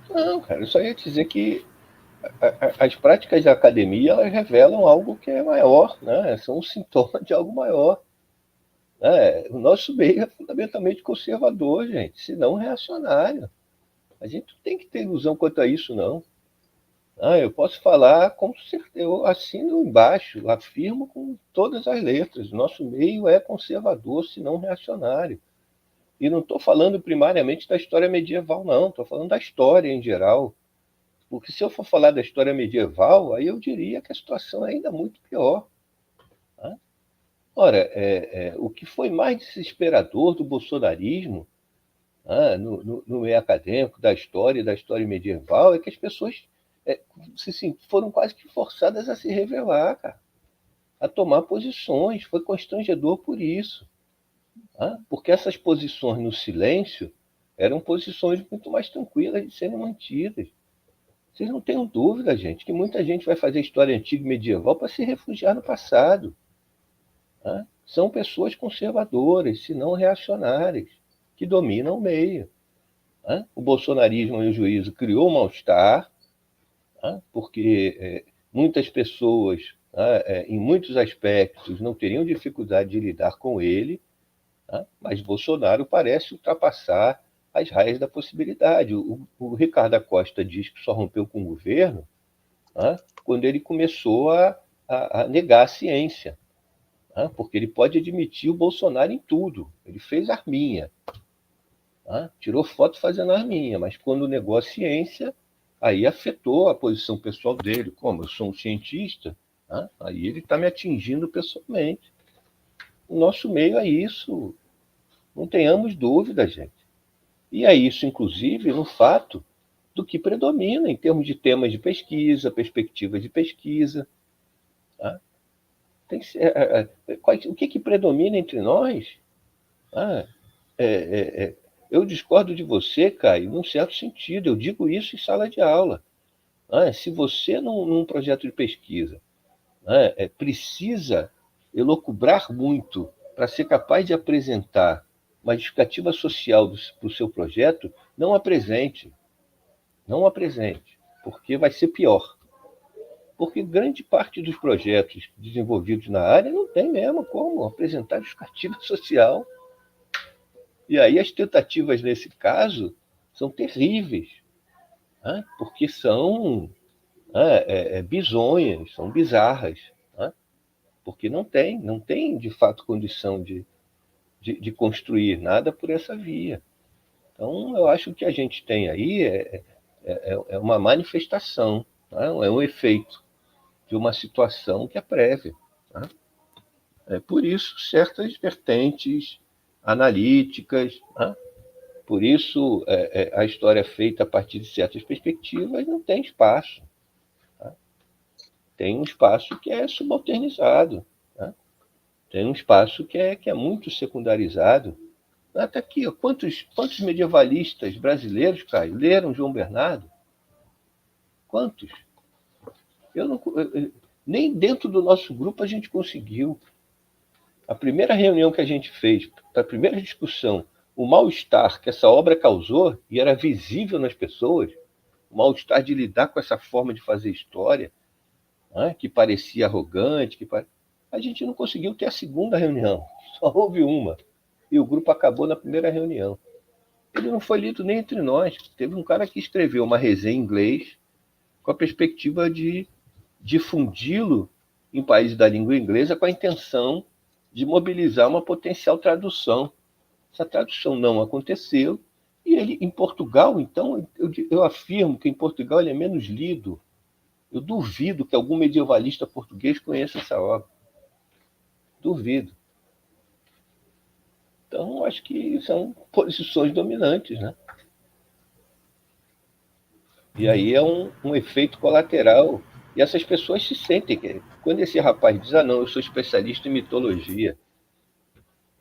Não, cara, eu só ia dizer que as práticas da academia, elas revelam algo que é maior, né? São um sintoma de algo maior. O nosso meio é fundamentalmente conservador, gente, se não reacionário. A gente não tem que ter ilusão quanto a isso, não. Eu posso falar com certeza, eu assino embaixo, afirmo com todas as letras. Nosso meio é conservador, se não reacionário. E não estou falando primariamente da história medieval, não. Estou falando da história em geral. Porque se eu for falar da história medieval, aí eu diria que a situação é ainda muito pior. Ora, o que foi mais desesperador do bolsonarismo, no meio acadêmico, da história medieval, é que as pessoas foram quase que forçadas a se revelar, cara, a tomar posições. Foi constrangedor por isso. Porque essas posições no silêncio eram posições muito mais tranquilas de serem mantidas. Vocês não tenham dúvida, gente, que muita gente vai fazer história antiga e medieval para se refugiar no passado. São pessoas conservadoras, se não reacionárias, que dominam o meio. O bolsonarismo, em juízo, criou um mal-estar, porque muitas pessoas, em muitos aspectos, não teriam dificuldade de lidar com ele, mas Bolsonaro parece ultrapassar as raias da possibilidade. O Ricardo Costa diz que só rompeu com o governo quando ele começou a negar a ciência, porque ele pode admitir o Bolsonaro em tudo. Ele fez arminha, tirou foto fazendo arminha, mas quando negou a ciência, aí afetou a posição pessoal dele. Como eu sou um cientista, aí ele está me atingindo pessoalmente. O nosso meio é isso, não tenhamos dúvida, gente. E é isso, inclusive, no fato do que predomina em termos de temas de pesquisa, perspectivas de pesquisa. O que predomina entre nós? Eu discordo de você, Caio, num certo sentido. Eu digo isso em sala de aula. Se você, num projeto de pesquisa, precisa elocubrar muito para ser capaz de apresentar uma justificativa social para o seu projeto, não apresente. Não apresente, porque vai ser pior. Porque grande parte dos projetos desenvolvidos na área não tem mesmo como apresentar justificativa social. E aí as tentativas, nesse caso, são terríveis, porque são bizonhas, são bizarras, porque não tem, de fato, condição de construir nada por essa via. Então, eu acho que a gente tem aí é uma manifestação, é um efeito de uma situação que é prévia. Por isso, certas vertentes analíticas, por isso a história feita a partir de certas perspectivas não tem espaço. Tem um espaço que é subalternizado, tem um espaço que é muito secundarizado. Está aqui, ó, quantos medievalistas brasileiros, Caio, leram João Bernardo? Quantos? Nem dentro do nosso grupo a gente conseguiu. A primeira reunião que a gente fez, a primeira discussão, o mal-estar que essa obra causou, e era visível nas pessoas, o mal-estar de lidar com essa forma de fazer história, que parecia arrogante, a gente não conseguiu ter a segunda reunião, só houve uma, e o grupo acabou na primeira reunião. Ele não foi lido nem entre nós. Teve um cara que escreveu uma resenha em inglês com a perspectiva de difundi-lo em países da língua inglesa com a intenção de mobilizar uma potencial tradução. Essa tradução não aconteceu, e ele, em Portugal, então, eu afirmo que em Portugal ele é menos lido. Eu duvido que algum medievalista português conheça essa obra. Duvido. Então, acho que são posições dominantes, né? E aí é um efeito colateral. E essas pessoas se sentem... Quando esse rapaz diz, não, eu sou especialista em mitologia,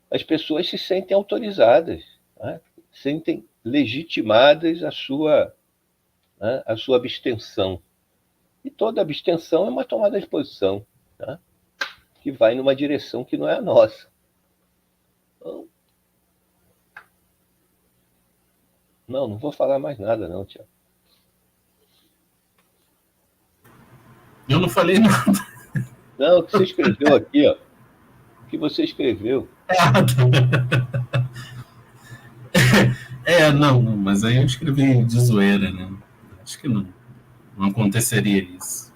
as pessoas se sentem autorizadas, sentem legitimadas a sua abstenção. E toda abstenção é uma tomada de posição, que vai numa direção que não é a nossa. Então, não vou falar mais nada, não, Tiago. Eu não falei nada. Não, o que você escreveu aqui, ó. O que você escreveu. Não, mas aí eu escrevi de zoeira, né? Acho que não aconteceria isso.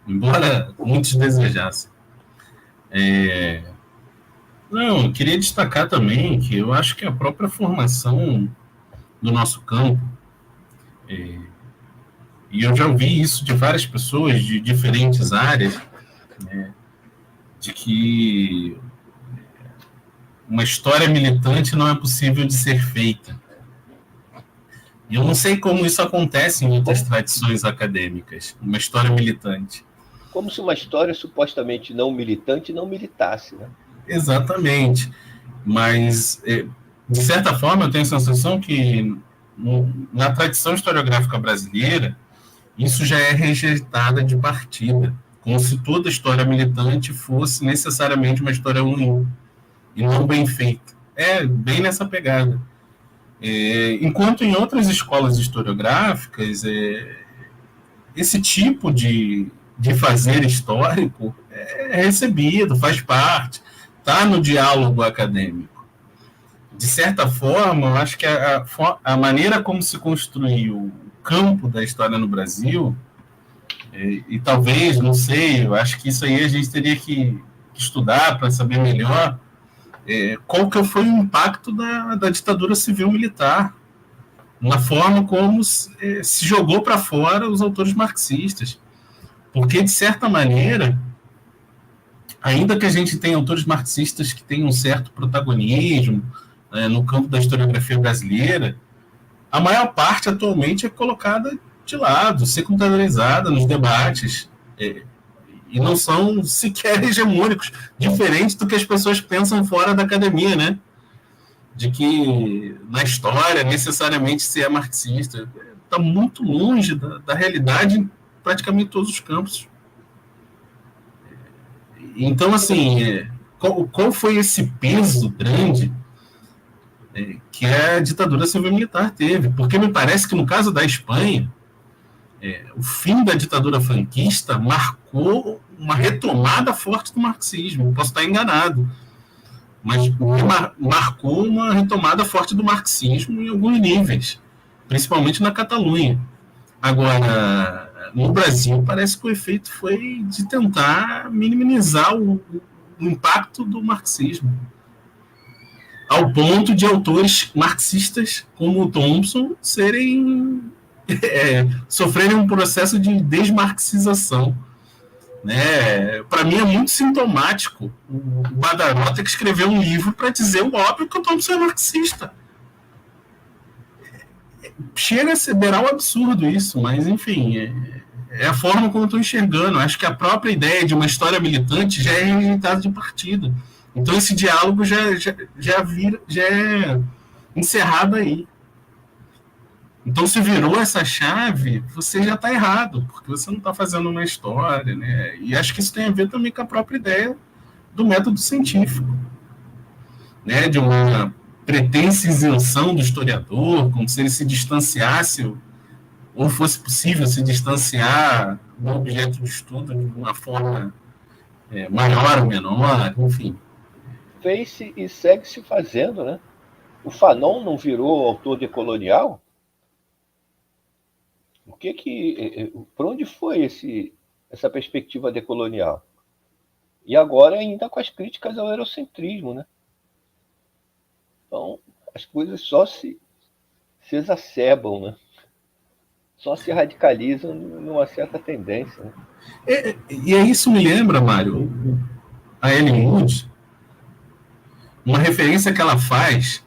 Embora muitos desejassem. Não, eu queria destacar também que eu acho que a própria formação do nosso campo, e eu já ouvi isso de várias pessoas de diferentes áreas, de que uma história militante não é possível de ser feita. E eu não sei como isso acontece em outras tradições acadêmicas, uma história militante. Como se uma história supostamente não militante não militasse, né? Exatamente. Mas, de certa forma, eu tenho a sensação que na tradição historiográfica brasileira, isso já é rejeitada de partida, como se toda história militante fosse necessariamente uma história ruim e não bem feita. Bem nessa pegada. Enquanto em outras escolas historiográficas, esse tipo de fazer histórico é recebido, faz parte, está no diálogo acadêmico. De certa forma, eu acho que a maneira como se construiu o campo da história no Brasil, e talvez, não sei, eu acho que isso aí a gente teria que estudar para saber melhor, qual que foi o impacto da ditadura civil-militar, na forma como se jogou para fora os autores marxistas. Porque, de certa maneira, ainda que a gente tenha autores marxistas que tenham um certo protagonismo no campo da historiografia brasileira, a maior parte atualmente é colocada de lado, secundarizada nos debates. e não são sequer hegemônicos, diferente do que as pessoas pensam fora da academia, né? De que na história necessariamente se é marxista. Está muito longe da realidade em praticamente todos os campos. Então, assim, qual foi esse peso grande que a ditadura civil-militar teve? Porque me parece que no caso da Espanha, o fim da ditadura franquista marcou uma retomada forte do marxismo. Posso estar enganado, mas marcou uma retomada forte do marxismo em alguns níveis, principalmente na Catalunha. Agora, no Brasil, parece que o efeito foi de tentar minimizar o impacto do marxismo, ao ponto de autores marxistas como o Thompson sofrerem um processo de desmarxização. Né? Para mim é muito sintomático o Badaró ter que escrever um livro para dizer o óbvio que o Thompson é marxista. Chega a beirar o absurdo isso, mas enfim, é a forma como eu estou enxergando. Acho que a própria ideia de uma história militante já é rejeitada de partida. Então esse diálogo já é encerrado aí. Então, se virou essa chave, você já está errado, porque você não está fazendo uma história, né? E acho que isso tem a ver também com a própria ideia do método científico, né? De uma pretensa isenção do historiador, como se ele se distanciasse, ou fosse possível se distanciar do objeto de estudo de uma forma maior ou menor, enfim. Fez-se e segue se fazendo, né? O Fanon não virou autor decolonial? Por onde foi essa perspectiva decolonial? E agora ainda com as críticas ao eurocentrismo, né? Então, as coisas só se exacerbam, né? Só se radicalizam numa certa tendência. Né? E isso me lembra, Mário, a Ellen Wood, uma referência que ela faz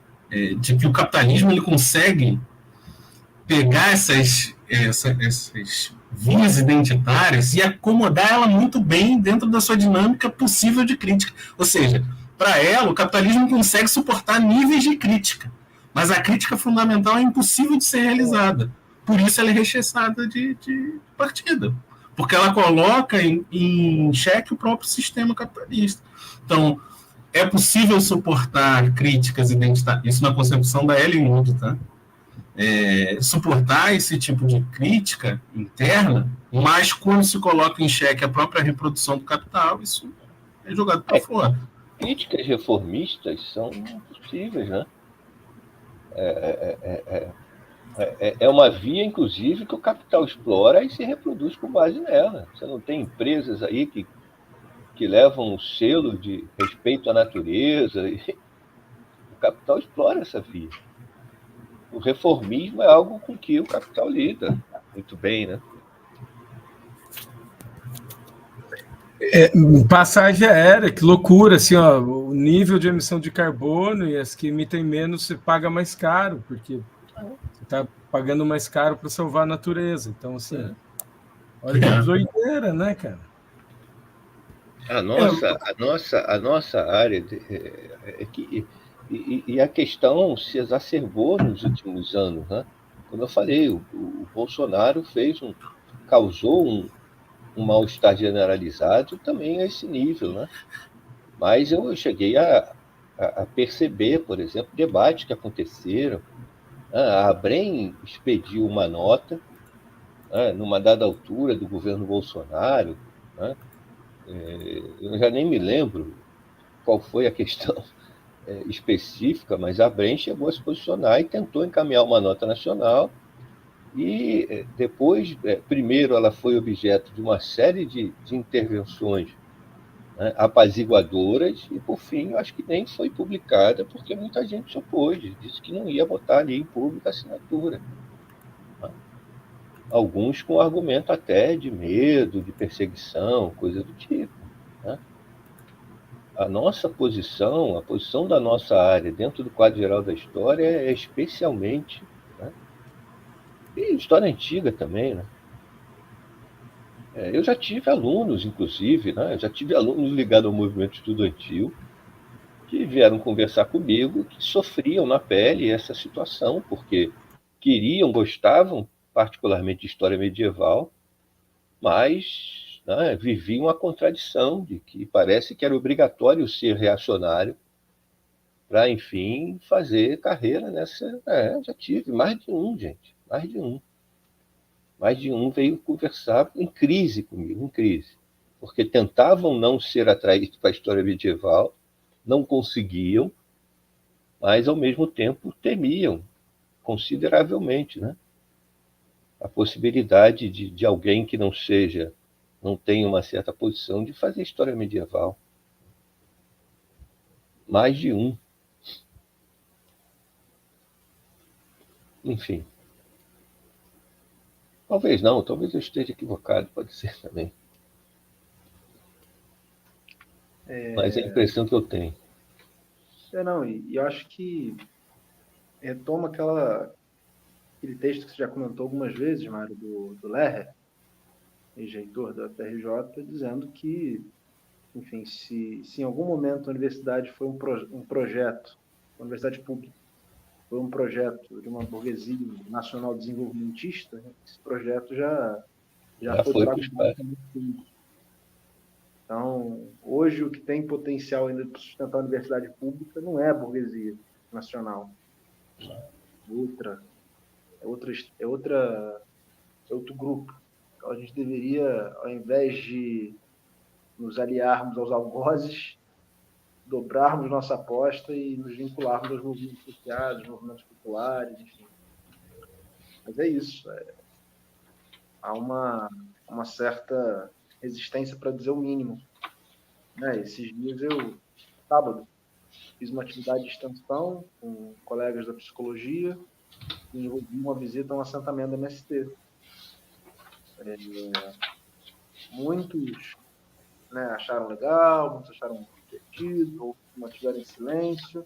de que o capitalismo ele consegue pegar essas vias identitárias e acomodar ela muito bem dentro da sua dinâmica possível de crítica. Ou seja, para ela, o capitalismo consegue suportar níveis de crítica, mas a crítica fundamental é impossível de ser realizada. Por isso ela é rechaçada de partida, porque ela coloca em xeque o próprio sistema capitalista. Então, é possível suportar críticas identitárias, isso na concepção da Ellen Wood, tá? Suportar esse tipo de crítica interna, mas quando se coloca em xeque a própria reprodução do capital, isso é jogado para fora. Críticas reformistas são possíveis, né? É uma via, inclusive, que o capital explora e se reproduz com base nela. Você não tem empresas aí que levam um selo de respeito à natureza. E o capital explora essa via. O reformismo é algo com que o capital lida muito bem, né? Passagem aérea, que loucura, assim, ó, o nível de emissão de carbono e as que emitem menos você paga mais caro, porque você está pagando mais caro para salvar a natureza. Então, assim, olha que doideira, né, cara? A nossa área e a questão se exacerbou nos últimos anos, né? Como eu falei, o Bolsonaro causou um mal-estar generalizado também a esse nível, né? Mas eu cheguei a perceber, por exemplo, debates que aconteceram. A ABREM expediu uma nota, numa dada altura do governo Bolsonaro, né? Eu já nem me lembro qual foi a questão específica, mas a ABREM chegou a se posicionar e tentou encaminhar uma nota nacional. E depois, primeiro, ela foi objeto de uma série de intervenções, né, apaziguadoras, e por fim, eu acho que nem foi publicada, porque muita gente se opôs, disse que não ia botar ali em público a assinatura. Né? Alguns com argumento até de medo, de perseguição, coisa do tipo. Né? A nossa posição, a posição da nossa área dentro do quadro geral da história é especialmente... E história antiga também, né? Eu já tive alunos, inclusive, né? Eu já tive alunos ligados ao movimento estudantil que vieram conversar comigo, que sofriam na pele essa situação, porque gostavam particularmente de história medieval, mas, né, viviam a contradição de que parece que era obrigatório ser reacionário para, enfim, fazer carreira nessa. Já tive mais de um, gente, mais de um. Mais de um veio conversar em crise comigo, em crise, porque tentavam não ser atraídos para a história medieval, não conseguiam, mas ao mesmo tempo temiam consideravelmente, né? A possibilidade de alguém que não tenha uma certa posição de fazer história medieval. Mais de um. Enfim. Talvez não, talvez eu esteja equivocado, pode ser também. Mas é a impressão que eu tenho. Não, e eu acho que retoma aquele texto que você já comentou algumas vezes, Mário, do Lerrer, ex-reitor da FRJ, dizendo que, enfim, se em algum momento a universidade foi um projeto, a universidade pública, foi um projeto de uma burguesia nacional desenvolvimentista, esse projeto já foi foi para os pais. Então, hoje o que tem potencial ainda para sustentar a universidade pública não é a burguesia nacional. É outro grupo. Então, a gente deveria, ao invés de nos aliarmos aos algozes, dobrarmos nossa aposta e nos vincularmos aos movimentos sociais, aos movimentos populares, enfim. Mas é isso. Há uma certa resistência, para dizer o mínimo. Esses dias sábado, fiz uma atividade de extensão com colegas da psicologia e envolvi uma visita a um assentamento da MST. Muitos, acharam legal, muitos acharam divertido, outros mantiveram em silêncio.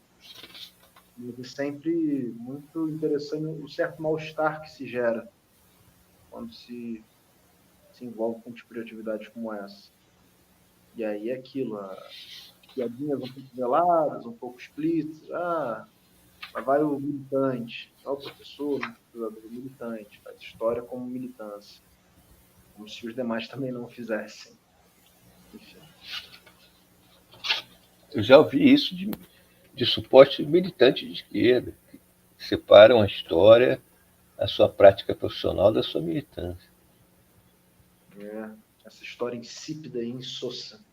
Mas é sempre muito interessante o certo mal-estar que se gera quando se envolve com um tipo de atividade como essa. E aí é aquilo, piadinhas um pouco veladas, um pouco explícitas. Lá vai o militante, não o professor, o militante, faz história como militância, como se os demais também não fizessem. Enfim. Eu já ouvi isso de supostos militantes de esquerda, que separam a história, a sua prática profissional da sua militância. Essa história insípida e insossa.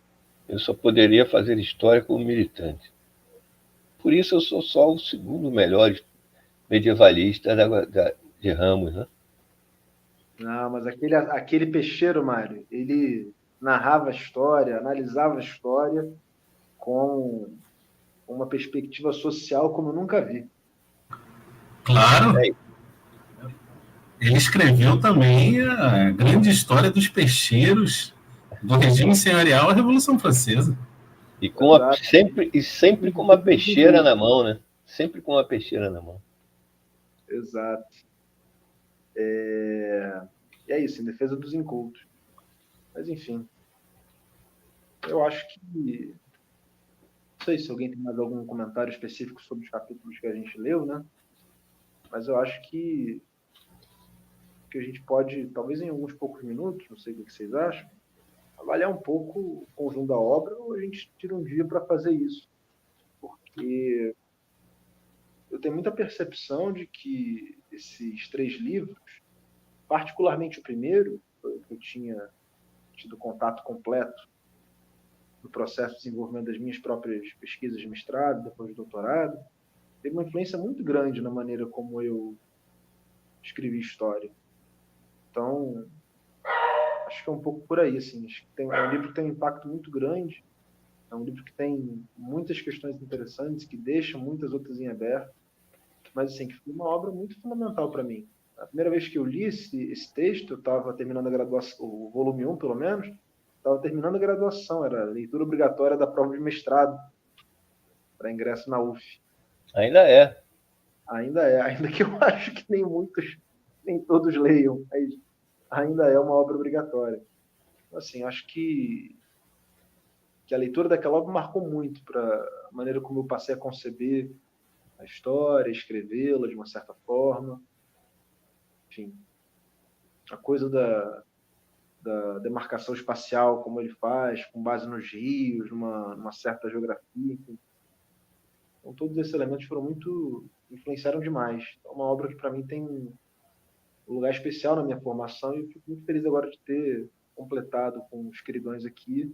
Eu só poderia fazer história como militante. Por isso eu sou só o segundo melhor medievalista de Ramos, né? Não, mas aquele peixeiro, Mário, ele narrava a história, analisava a história com uma perspectiva social como eu nunca vi. Claro. Ele escreveu também a grande história dos peixeiros do regime senhorial à Revolução Francesa. E sempre com uma peixeira na mão, né? Sempre com uma peixeira na mão. Exato. E é isso, em defesa dos incultos. Mas, enfim. Eu acho que... Não sei se alguém tem mais algum comentário específico sobre os capítulos que a gente leu, né? Mas eu acho que a gente pode, talvez em alguns poucos minutos, não sei o que vocês acham, avaliar um pouco o conjunto da obra, ou a gente tira um dia para fazer isso. Porque eu tenho muita percepção de que esses 3 livros, particularmente o primeiro, que eu tinha tido contato completo no processo de desenvolvimento das minhas próprias pesquisas de mestrado, depois de doutorado, teve uma influência muito grande na maneira como eu escrevi história. Então, acho que é um pouco por aí, assim. Acho que é um livro que tem um impacto muito grande, é um livro que tem muitas questões interessantes, que deixa muitas outras em aberto, mas, assim, que foi uma obra muito fundamental para mim. A primeira vez que eu li esse texto, eu estava terminando a graduação, o volume 1, pelo menos, estava terminando a graduação, era a leitura obrigatória da prova de mestrado para ingresso na UF. Ainda é. Ainda que eu acho que nem todos leiam, mas ainda é uma obra obrigatória. Assim, acho que a leitura daquela obra marcou muito para a maneira como eu passei a conceber a história, escrevê-la de uma certa forma. Enfim, a coisa da demarcação espacial, como ele faz, com base nos rios, numa certa geografia. Enfim. Então, todos esses elementos influenciaram demais. É uma obra que, para mim, tem um lugar especial na minha formação e eu fico muito feliz agora de ter completado com os queridões aqui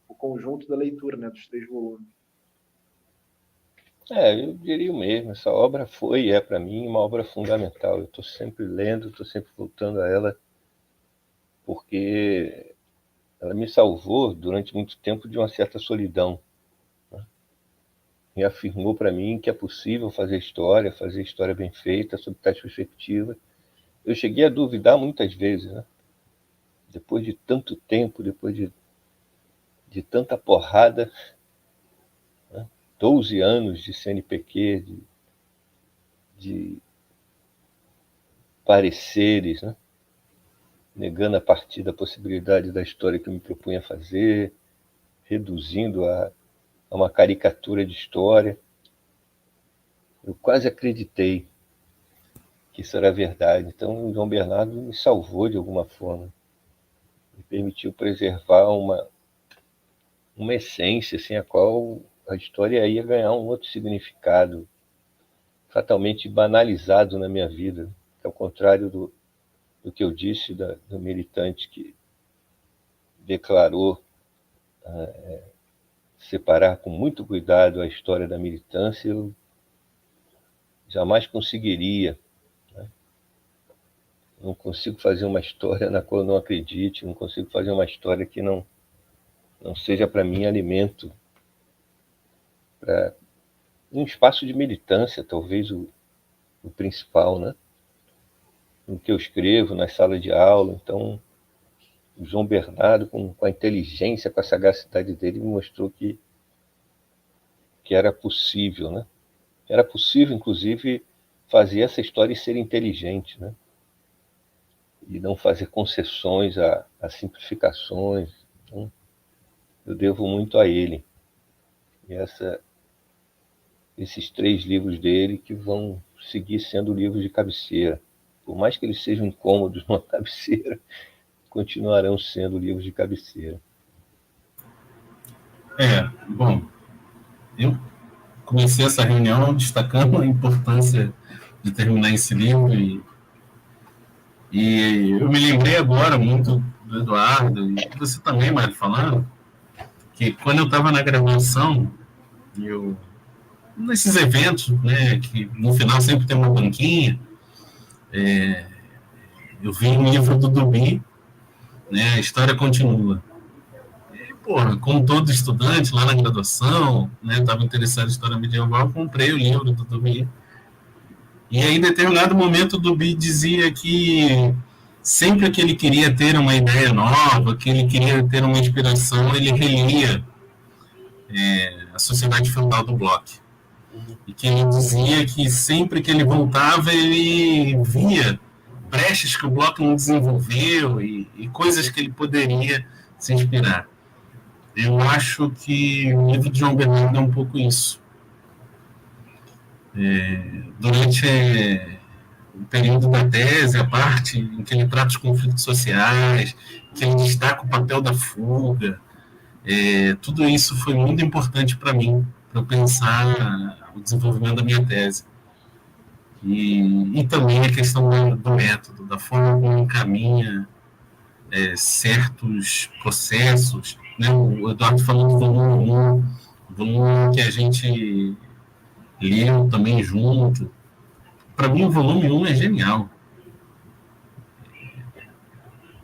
o conjunto da leitura, né, dos 3 volumes. Eu diria o mesmo. Essa obra foi e é, para mim, uma obra fundamental. Eu estou sempre lendo, estou sempre voltando a ela, porque ela me salvou durante muito tempo de uma certa solidão. E afirmou para mim que é possível fazer história bem feita, sob tais perspectivas. Eu cheguei a duvidar muitas vezes, né? Depois de tanto tempo, depois de tanta porrada, né? 12 anos de CNPq, de pareceres, né? Negando a partir da possibilidade da história que eu me propunha fazer, reduzindo a uma caricatura de história. Eu quase acreditei que isso era verdade. Então, o João Bernardo me salvou de alguma forma. Me permitiu preservar uma essência, assim, a qual a história ia ganhar um outro significado, fatalmente banalizado na minha vida, que ao contrário do que eu disse do militante que declarou separar com muito cuidado a história da militância, eu jamais conseguiria. Né? Não consigo fazer uma história na qual eu não acredite, não consigo fazer uma história que não seja para mim alimento para um espaço de militância, talvez o principal, né? No que eu escrevo, nas salas de aula. Então, o João Bernardo, com a inteligência, com a sagacidade dele, me mostrou que era possível, né? Era possível, inclusive, fazer essa história ser inteligente, né? E não fazer concessões a simplificações. Então, eu devo muito a ele. E esses 3 livros dele que vão seguir sendo livros de cabeceira. Por mais que eles sejam incômodos numa cabeceira, continuarão sendo livros de cabeceira. Bom, eu comecei essa reunião destacando a importância de terminar esse livro e eu me lembrei agora muito do Eduardo, e você também, Mário, falando, que quando eu estava na graduação, nesses eventos, né, que no final sempre tem uma banquinha, eu vi um livro do Duby, né, A História Continua. E, como todo estudante lá na graduação, né, estava interessado em história medieval, comprei o livro do Duby. E aí, em determinado momento, o Duby dizia que sempre que ele queria ter uma ideia nova, que ele queria ter uma inspiração, ele relia A Sociedade Feudal do Bloch. E que ele dizia que sempre que ele voltava, ele via brechas que o Bloch não desenvolveu e coisas que ele poderia se inspirar. Eu acho que o livro de João Bernardo é um pouco isso. Durante o período da tese, a parte em que ele trata os conflitos sociais, que ele destaca o papel da fuga, tudo isso foi muito importante para mim, para eu pensar o desenvolvimento da minha tese. E também a questão do método, da forma como encaminha certos processos. Né? O Eduardo falou do volume 1, volume que a gente leu também junto. Para mim, o volume 1 é genial.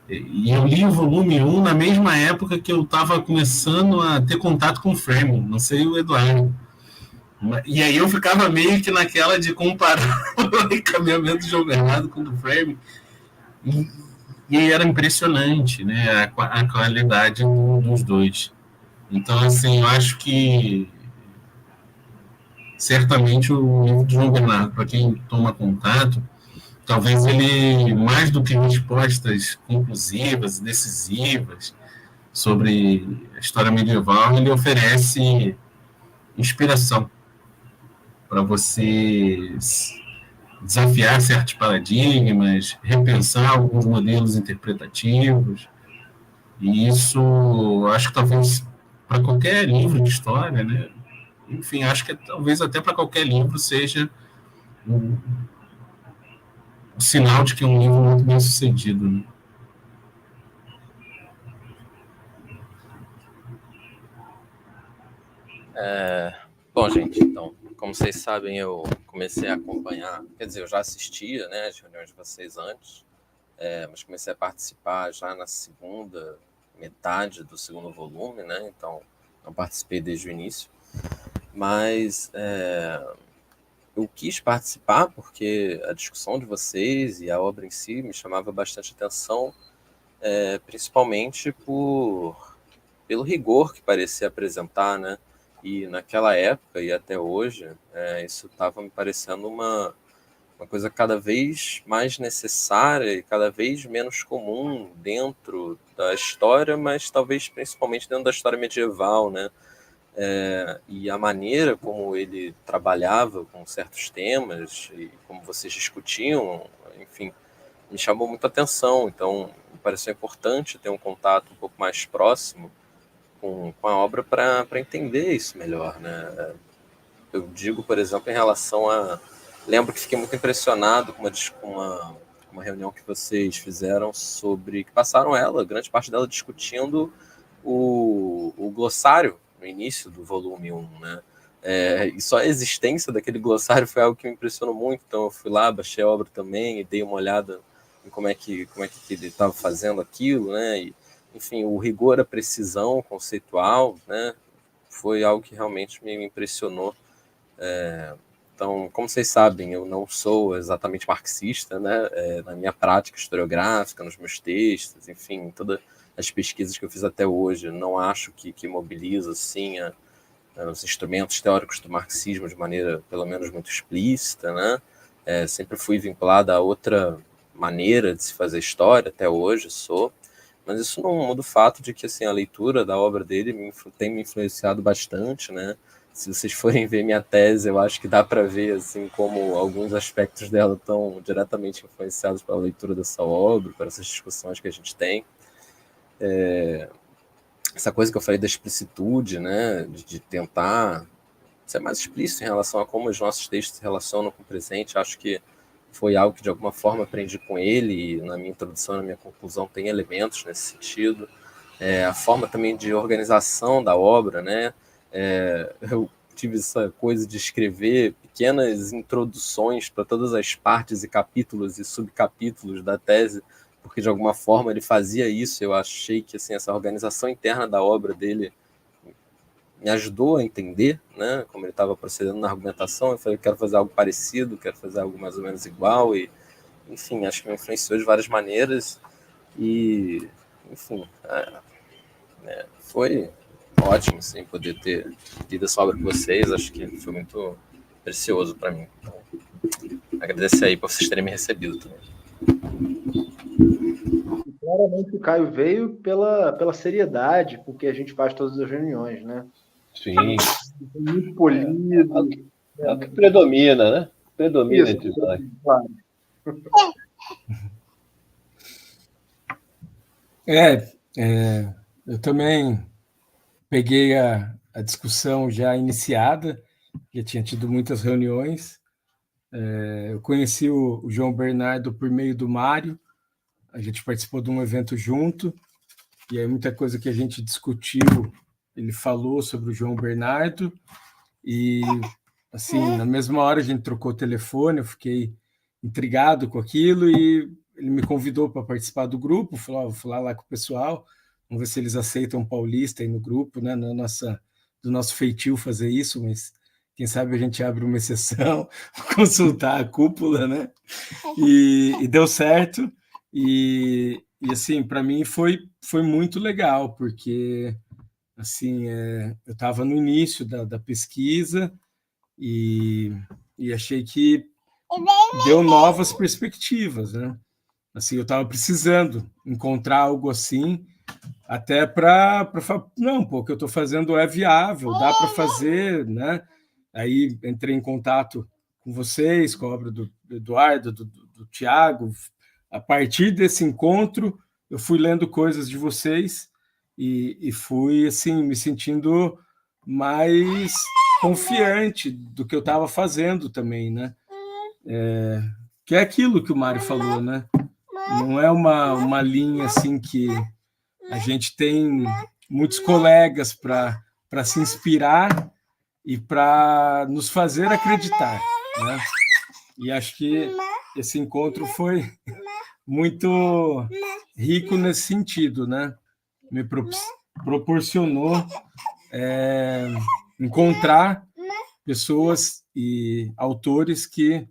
E eu li o volume 1 na mesma época que eu estava começando a ter contato com o Framing, não sei o Eduardo. E aí eu ficava meio que naquela de comparar o encaminhamento do João Bernardo com o do Framing. E era impressionante, né, a qualidade dos dois. Então, assim, eu acho que certamente o livro do João Bernardo, para quem toma contato, talvez ele, mais do que respostas conclusivas, decisivas, sobre a história medieval, ele oferece inspiração para você desafiar certos paradigmas, repensar alguns modelos interpretativos. E isso, acho que talvez para qualquer livro de história, né? Enfim, acho que talvez até para qualquer livro seja um sinal de que é um livro muito bem sucedido, né? Bom, gente, então, como vocês sabem, eu comecei a acompanhar, quer dizer, eu já assistia, né, as reuniões de vocês antes, mas comecei a participar já na segunda metade do segundo volume, né, então não participei desde o início, mas eu quis participar porque a discussão de vocês e a obra em si me chamava bastante atenção, principalmente pelo rigor que parecia apresentar, né? E naquela época e até hoje, isso estava me parecendo uma coisa cada vez mais necessária e cada vez menos comum dentro da história, mas talvez principalmente dentro da história medieval, né? E a maneira como ele trabalhava com certos temas e como vocês discutiam, enfim, me chamou muita atenção. Então, me pareceu importante ter um contato um pouco mais próximo com a obra para entender isso melhor, né? Eu digo, por exemplo, em relação a... Lembro que fiquei muito impressionado com uma reunião que vocês fizeram sobre... que passaram grande parte dela, discutindo o glossário no início do volume 1, né? E só a existência daquele glossário foi algo que me impressionou muito. Então eu fui lá, baixei a obra também e dei uma olhada em como é que ele estava fazendo aquilo, né? E, enfim, o rigor, a precisão conceitual, né? Foi algo que realmente me impressionou. Então, como vocês sabem, eu não sou exatamente marxista, né? Na minha prática historiográfica, nos meus textos, enfim, todas as pesquisas que eu fiz até hoje, não acho que mobiliza assim os instrumentos teóricos do marxismo de maneira, pelo menos, muito explícita, né? Sempre fui vinculada a outra maneira de se fazer história, até hoje sou, mas isso não muda o fato de que assim, a leitura da obra dele tem me influenciado bastante, né? Se vocês forem ver minha tese, eu acho que dá para ver assim como alguns aspectos dela estão diretamente influenciados pela leitura dessa obra, por essas discussões que a gente tem. Essa coisa que eu falei da explicitude, né? De tentar ser mais explícito em relação a como os nossos textos se relacionam com o presente, acho que foi algo que de alguma forma aprendi com ele, e na minha introdução, na minha conclusão, tem elementos nesse sentido. A forma também de organização da obra, né? Eu tive essa coisa de escrever pequenas introduções para todas as partes e capítulos e subcapítulos da tese, porque de alguma forma ele fazia isso. Eu achei que assim, essa organização interna da obra dele me ajudou a entender, né, como ele estava procedendo na argumentação. Eu falei, eu quero fazer algo parecido, quero fazer algo mais ou menos igual, e, enfim, acho que me influenciou de várias maneiras, e, enfim, foi ótimo, assim, poder ter lido essa obra com vocês. Acho que foi muito precioso para mim. Então, agradecer aí por vocês terem me recebido também. Claramente o Caio veio pela seriedade com que a gente faz todas as reuniões, né? Sim. Muito polido. É o que predomina, né? Predomina Isso, entre nós. claro. Eu também peguei a discussão já iniciada, já tinha tido muitas reuniões. Eu conheci o João Bernardo por meio do Mário, a gente participou de um evento junto, e aí muita coisa que a gente discutiu, ele falou sobre o João Bernardo, e assim, na mesma hora a gente trocou o telefone, eu fiquei intrigado com aquilo, e ele me convidou para participar do grupo, falou, vou falar lá com o pessoal, vamos ver se eles aceitam um paulista aí no grupo, né, do nosso feitio fazer isso, mas quem sabe a gente abre uma exceção, consultar a cúpula, né? E deu certo. E assim, para mim foi muito legal, porque assim, eu estava no início da pesquisa e achei que deu novas perspectivas, né? Assim, eu estava precisando encontrar algo assim até para falar, não, pô, o que eu estou fazendo é viável, dá para fazer, né? Aí entrei em contato com vocês, com a obra do Eduardo, do Tiago. A partir desse encontro, eu fui lendo coisas de vocês e fui, assim, me sentindo mais confiante do que eu estava fazendo também, né? Que é aquilo que o Mário falou, né? Não é uma linha assim que a gente tem muitos colegas para se inspirar e para nos fazer acreditar, né? E acho que esse encontro foi muito rico nesse sentido, né? Me proporcionou encontrar pessoas e autores que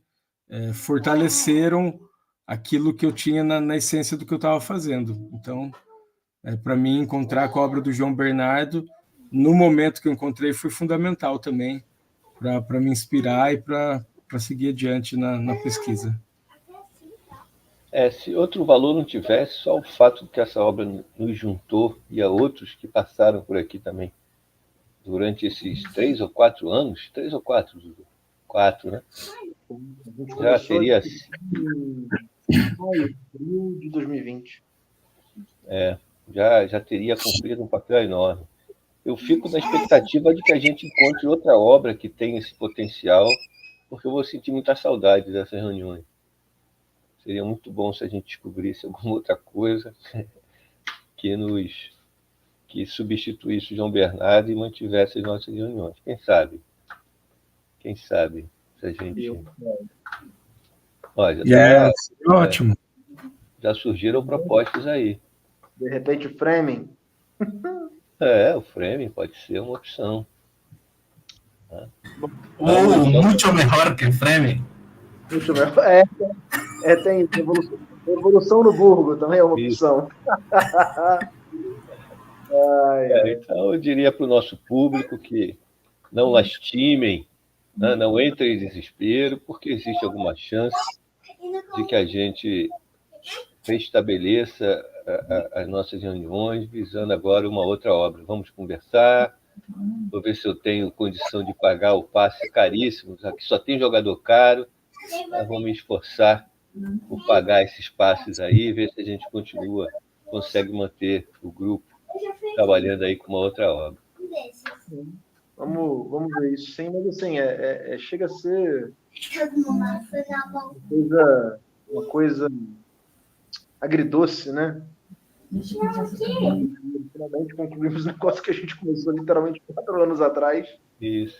fortaleceram aquilo que eu tinha na essência do que eu estava fazendo. Então, para mim, encontrar com a obra do João Bernardo, no momento que eu encontrei, foi fundamental também para me inspirar e para seguir adiante na pesquisa. Se outro valor não tivesse, só o fato de que essa obra nos juntou e a outros que passaram por aqui também durante esses 3 ou 4 anos, 3 ou 4, Dudu? 4, né? Já teria... Em abril de 2020. Já teria cumprido um papel enorme. Eu fico na expectativa de que a gente encontre outra obra que tenha esse potencial, porque eu vou sentir muita saudade dessas reuniões. Seria muito bom se a gente descobrisse alguma outra coisa que substituísse o João Bernardo e mantivesse as nossas reuniões. Quem sabe? Quem sabe se a gente... Olha, ótimo. Já surgiram propostas aí. De repente, o framing. O framing pode ser uma opção. Muito melhor que framing. Muito melhor. Tem evolução no burgo, também é uma opção. Então, eu diria para o nosso público que não lastimem, né? Não entrem em desespero, porque existe alguma chance de que a gente restabeleça as nossas reuniões, visando agora uma outra obra. Vamos conversar, vou ver se eu tenho condição de pagar o passe caríssimo, aqui só tem jogador caro, mas vou me esforçar por pagar esses passes aí, ver se a gente consegue manter o grupo trabalhando aí com uma outra obra. Vamos ver isso, sim, mas assim, chega a ser uma coisa agridoce, né? Finalmente concluímos um negócio que a gente começou literalmente 4 anos atrás. Isso.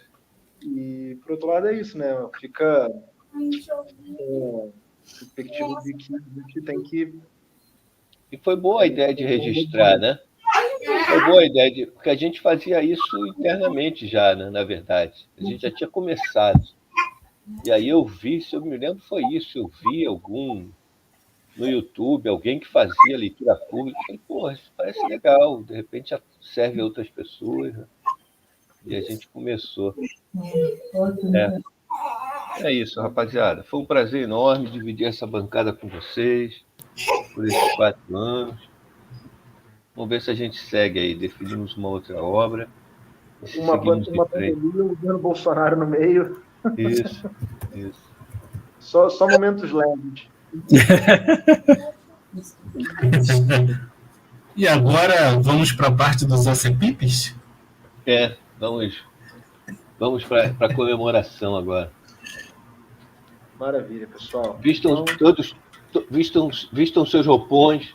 E, por outro lado, é isso, né? Fica a perspectiva de que a gente tem que... E foi boa a ideia de registrar, né? Foi boa a ideia, porque a gente fazia isso internamente já, né, na verdade. A gente já tinha começado. E aí eu vi, se eu me lembro, foi isso. Eu vi no YouTube, alguém que fazia leitura pública. Eu falei, pô, isso parece legal. De repente já serve a outras pessoas. Né? E a gente começou. É isso, rapaziada. Foi um prazer enorme dividir essa bancada com vocês por esses 4 anos. Vamos ver se a gente segue aí, definimos uma outra obra. Uma pandemia, o governo Bolsonaro no meio. Isso. Só momentos leves. E agora vamos para a parte dos ACPIPs? Vamos para a comemoração agora. Maravilha, pessoal. Vistam seus roupões.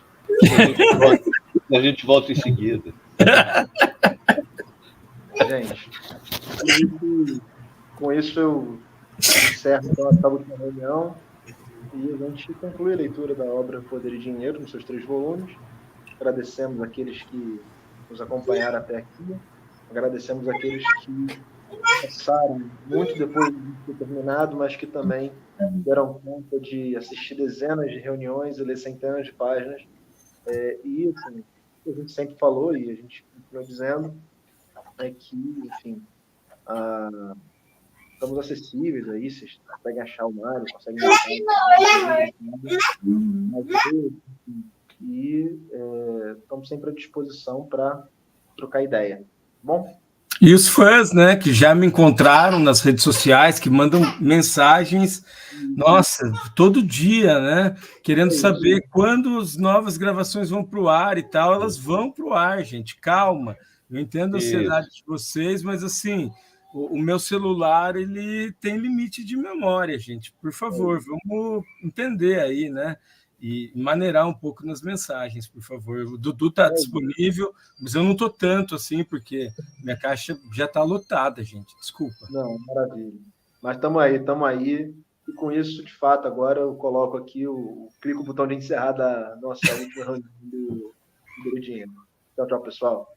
A gente volta em seguida. Gente, com isso eu encerro então essa última reunião e a gente conclui a leitura da obra Poder e Dinheiro, nos seus 3 volumes. Agradecemos aqueles que nos acompanharam até aqui, agradecemos aqueles que passaram muito depois de ter terminado, mas que também deram conta de assistir dezenas de reuniões e ler centenas de páginas. E, assim, o que a gente sempre falou, e a gente continua dizendo, é que, enfim, estamos acessíveis aí, vocês conseguem achar o Mário, conseguem achar e estamos estamos sempre à disposição para trocar ideia. Tá bom? E os fãs, né, que já me encontraram nas redes sociais, que mandam mensagens, nossa, todo dia, né, querendo saber quando as novas gravações vão para o ar e tal. Elas vão para o ar, gente, calma. Eu entendo a ansiedade de vocês, mas assim, o meu celular, ele tem limite de memória, gente. Por favor, vamos entender aí, né? E maneirar um pouco nas mensagens, por favor. O Dudu está disponível, mas eu não estou tanto assim, porque minha caixa já está lotada, gente. Desculpa. Não, maravilha. Mas estamos aí. E com isso, de fato, agora eu coloco aqui, clico o botão de encerrar da nossa última reunião do Dinheiro. Tchau, pessoal.